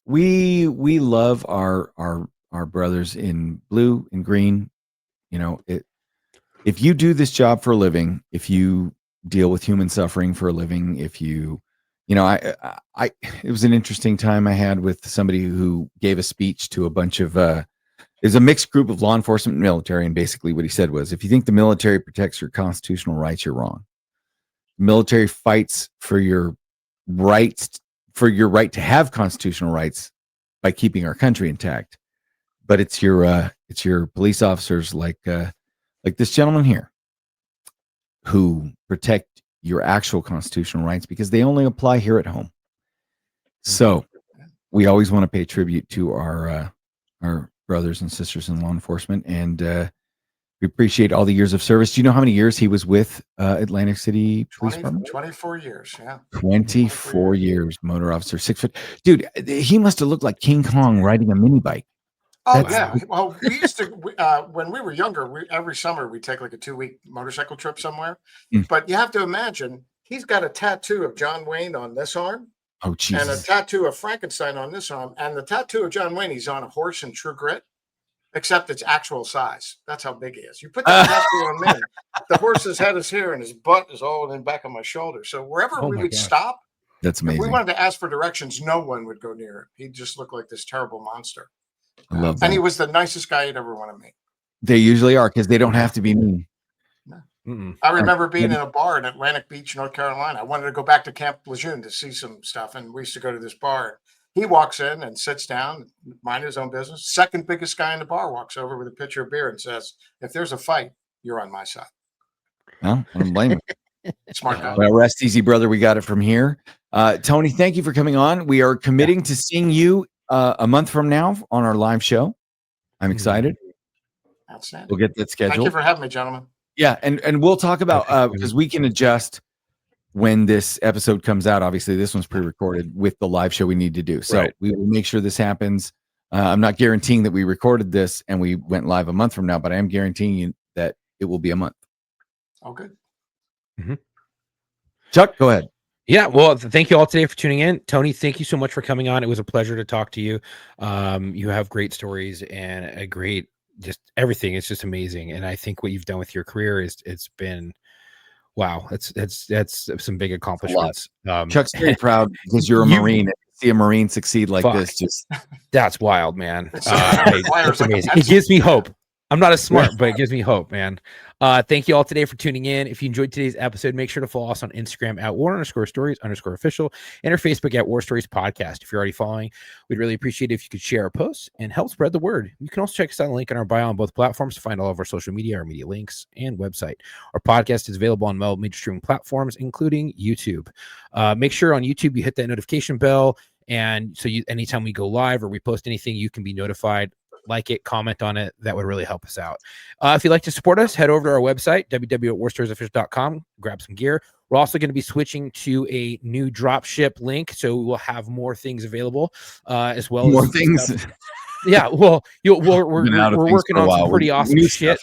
We love our brothers in blue and green. You know, if you do this job for a living, if you deal with human suffering for a living, if you know, it was an interesting time I had with somebody who gave a speech to a bunch of, there's a mixed group of law enforcement and military. And basically what he said was, if you think the military protects your constitutional rights, you're wrong. The military fights for your rights, for your right to have constitutional rights by keeping our country intact. But it's your police officers like this gentleman here who protect your actual constitutional rights because they only apply here at home. So we always want to pay tribute to our brothers and sisters in law enforcement, and we appreciate all the years of service. Do you know how many years he was with Atlantic City Police Department? 24 years, yeah. 24 years, motor officer, 6 foot. Dude, he must have looked like King Kong riding a mini bike. Oh, yeah. Well, we used to, when we were younger, every summer we'd take like a 2-week motorcycle trip somewhere. But you have to imagine, he's got a tattoo of John Wayne on this arm. Oh, Jesus. And a tattoo of Frankenstein on this arm. And the tattoo of John Wayne, he's on a horse in True Grit, except it's actual size. That's how big he is. You put that tattoo on me, the horse's head is here and his butt is all in the back of my shoulder. So wherever we would stop, that's amazing. If we wanted to ask for directions, no one would go near him. He just looked like this terrible monster. I love that. And he was the nicest guy you'd ever want to meet. They usually are, because they don't have to be mean. No. I remember being in a bar in Atlantic Beach, North Carolina. I wanted to go back to Camp Lejeune to see some stuff, and we used to go to this bar. He walks in and sits down, mind his own business. Second biggest guy in the bar walks over with a pitcher of beer and says, "If there's a fight, you're on my side." Well, I don't blame him. Smart guy. Well, rest easy, brother. We got it from here. Tony, thank you for coming on. We are committing to seeing you a month from now on our live show. I'm excited. Outstanding. We'll get that scheduled. Thank you for having me, gentlemen. Yeah, and we'll talk about because we can adjust when this episode comes out. Obviously, this one's pre-recorded with the live show we need to do. So we will make sure this happens. I'm not guaranteeing that we recorded this and we went live a month from now, but I am guaranteeing you that it will be a month. Oh, good. Chuck, go ahead. Yeah, well, thank you all today for tuning in. Tony, thank you so much for coming on. It was a pleasure to talk to you. You have great stories and a great, just everything. It's just amazing. And I think what you've done with your career it's been, wow. That's some big accomplishments. Chuck's very proud because you're a Marine. See a Marine succeed like this. Just that's wild, man. It's amazing. It gives me hope. I'm not as smart, but it gives me hope, man. Thank you all today for tuning in. If you enjoyed today's episode, make sure to follow us on Instagram at war_stories_official and our Facebook at War Stories Podcast. If you're already following, we'd really appreciate it if you could share our posts and help spread the word. You can also check us out on the link in our bio on both platforms to find all of our social media, our media links, and website. Our podcast is available on all major streaming platforms, including YouTube. Make sure on YouTube you hit that notification bell, and so anytime we go live or we post anything, you can be notified. Like it, comment on it. That would really help us out. If you'd like to support us, head over to our website, www.warstoriesofficial.com. Grab some gear. We're also going to be switching to a new drop ship link, so we'll have more things available, as well more as things. Stuff. Yeah, well, we're working on some pretty awesome shit.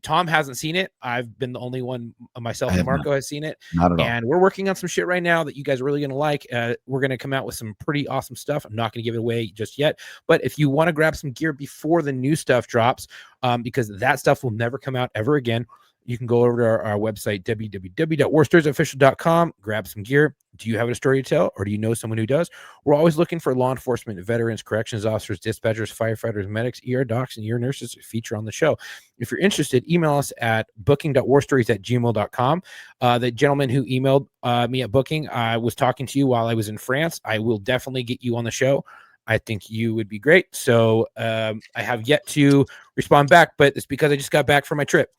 Tom hasn't seen it. I've been the only one, myself and Marco has seen it. Not at all. And we're working on some shit right now that you guys are really going to like. We're going to come out with some pretty awesome stuff. I'm not going to give it away just yet. But if you want to grab some gear before the new stuff drops, because that stuff will never come out ever again, you can go over to our website, www.warstoriesofficial.com, grab some gear. Do you have a story to tell, or do you know someone who does? We're always looking for law enforcement, veterans, corrections officers, dispatchers, firefighters, medics, ER docs, and ER nurses to feature on the show. If you're interested, email us at booking.warstories@gmail.com. The gentleman who emailed me at booking, I was talking to you while I was in France. I will definitely get you on the show. I think you would be great. So I have yet to respond back, but it's because I just got back from my trip.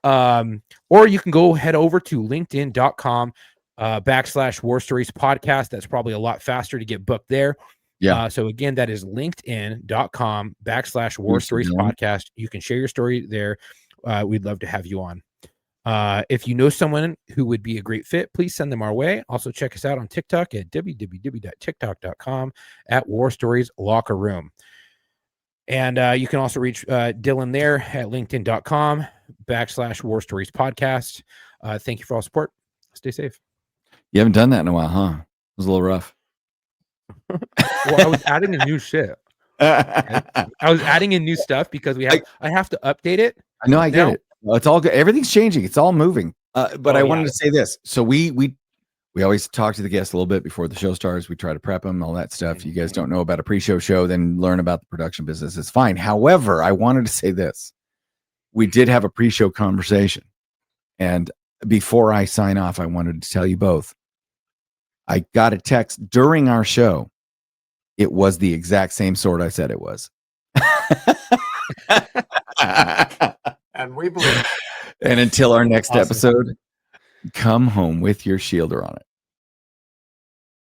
Or you can go head over to linkedin.com /War Stories Podcast. That's probably a lot faster to get booked there. Yeah. So again, that is linkedin.com /War Stories Podcast. You can share your story there. We'd love to have you on. If you know someone who would be a great fit, please send them our way. Also, check us out on TikTok at www.tiktok.com at War Stories Locker Room. And you can also reach Dylan there at linkedin.com/War Stories Podcast. Thank you for all support. Stay safe. You haven't done that in a while, huh? It was a little rough. Well, I was adding in new shit. I was adding in new stuff because I have to update it. I know, I get Now- it. Well, it's all good. Everything's changing. It's all moving. But I wanted yeah. to say this. So we always talk to the guests a little bit before the show starts. We try to prep them, all that stuff. You guys don't know about a pre-show show, then learn about the production business. It's fine. However, I wanted to say this. We did have a pre-show conversation. And before I sign off, I wanted to tell you both. I got a text during our show. It was the exact same sword I said it was. And we believe. And until our next Awesome. episode, come home with your shielder on it.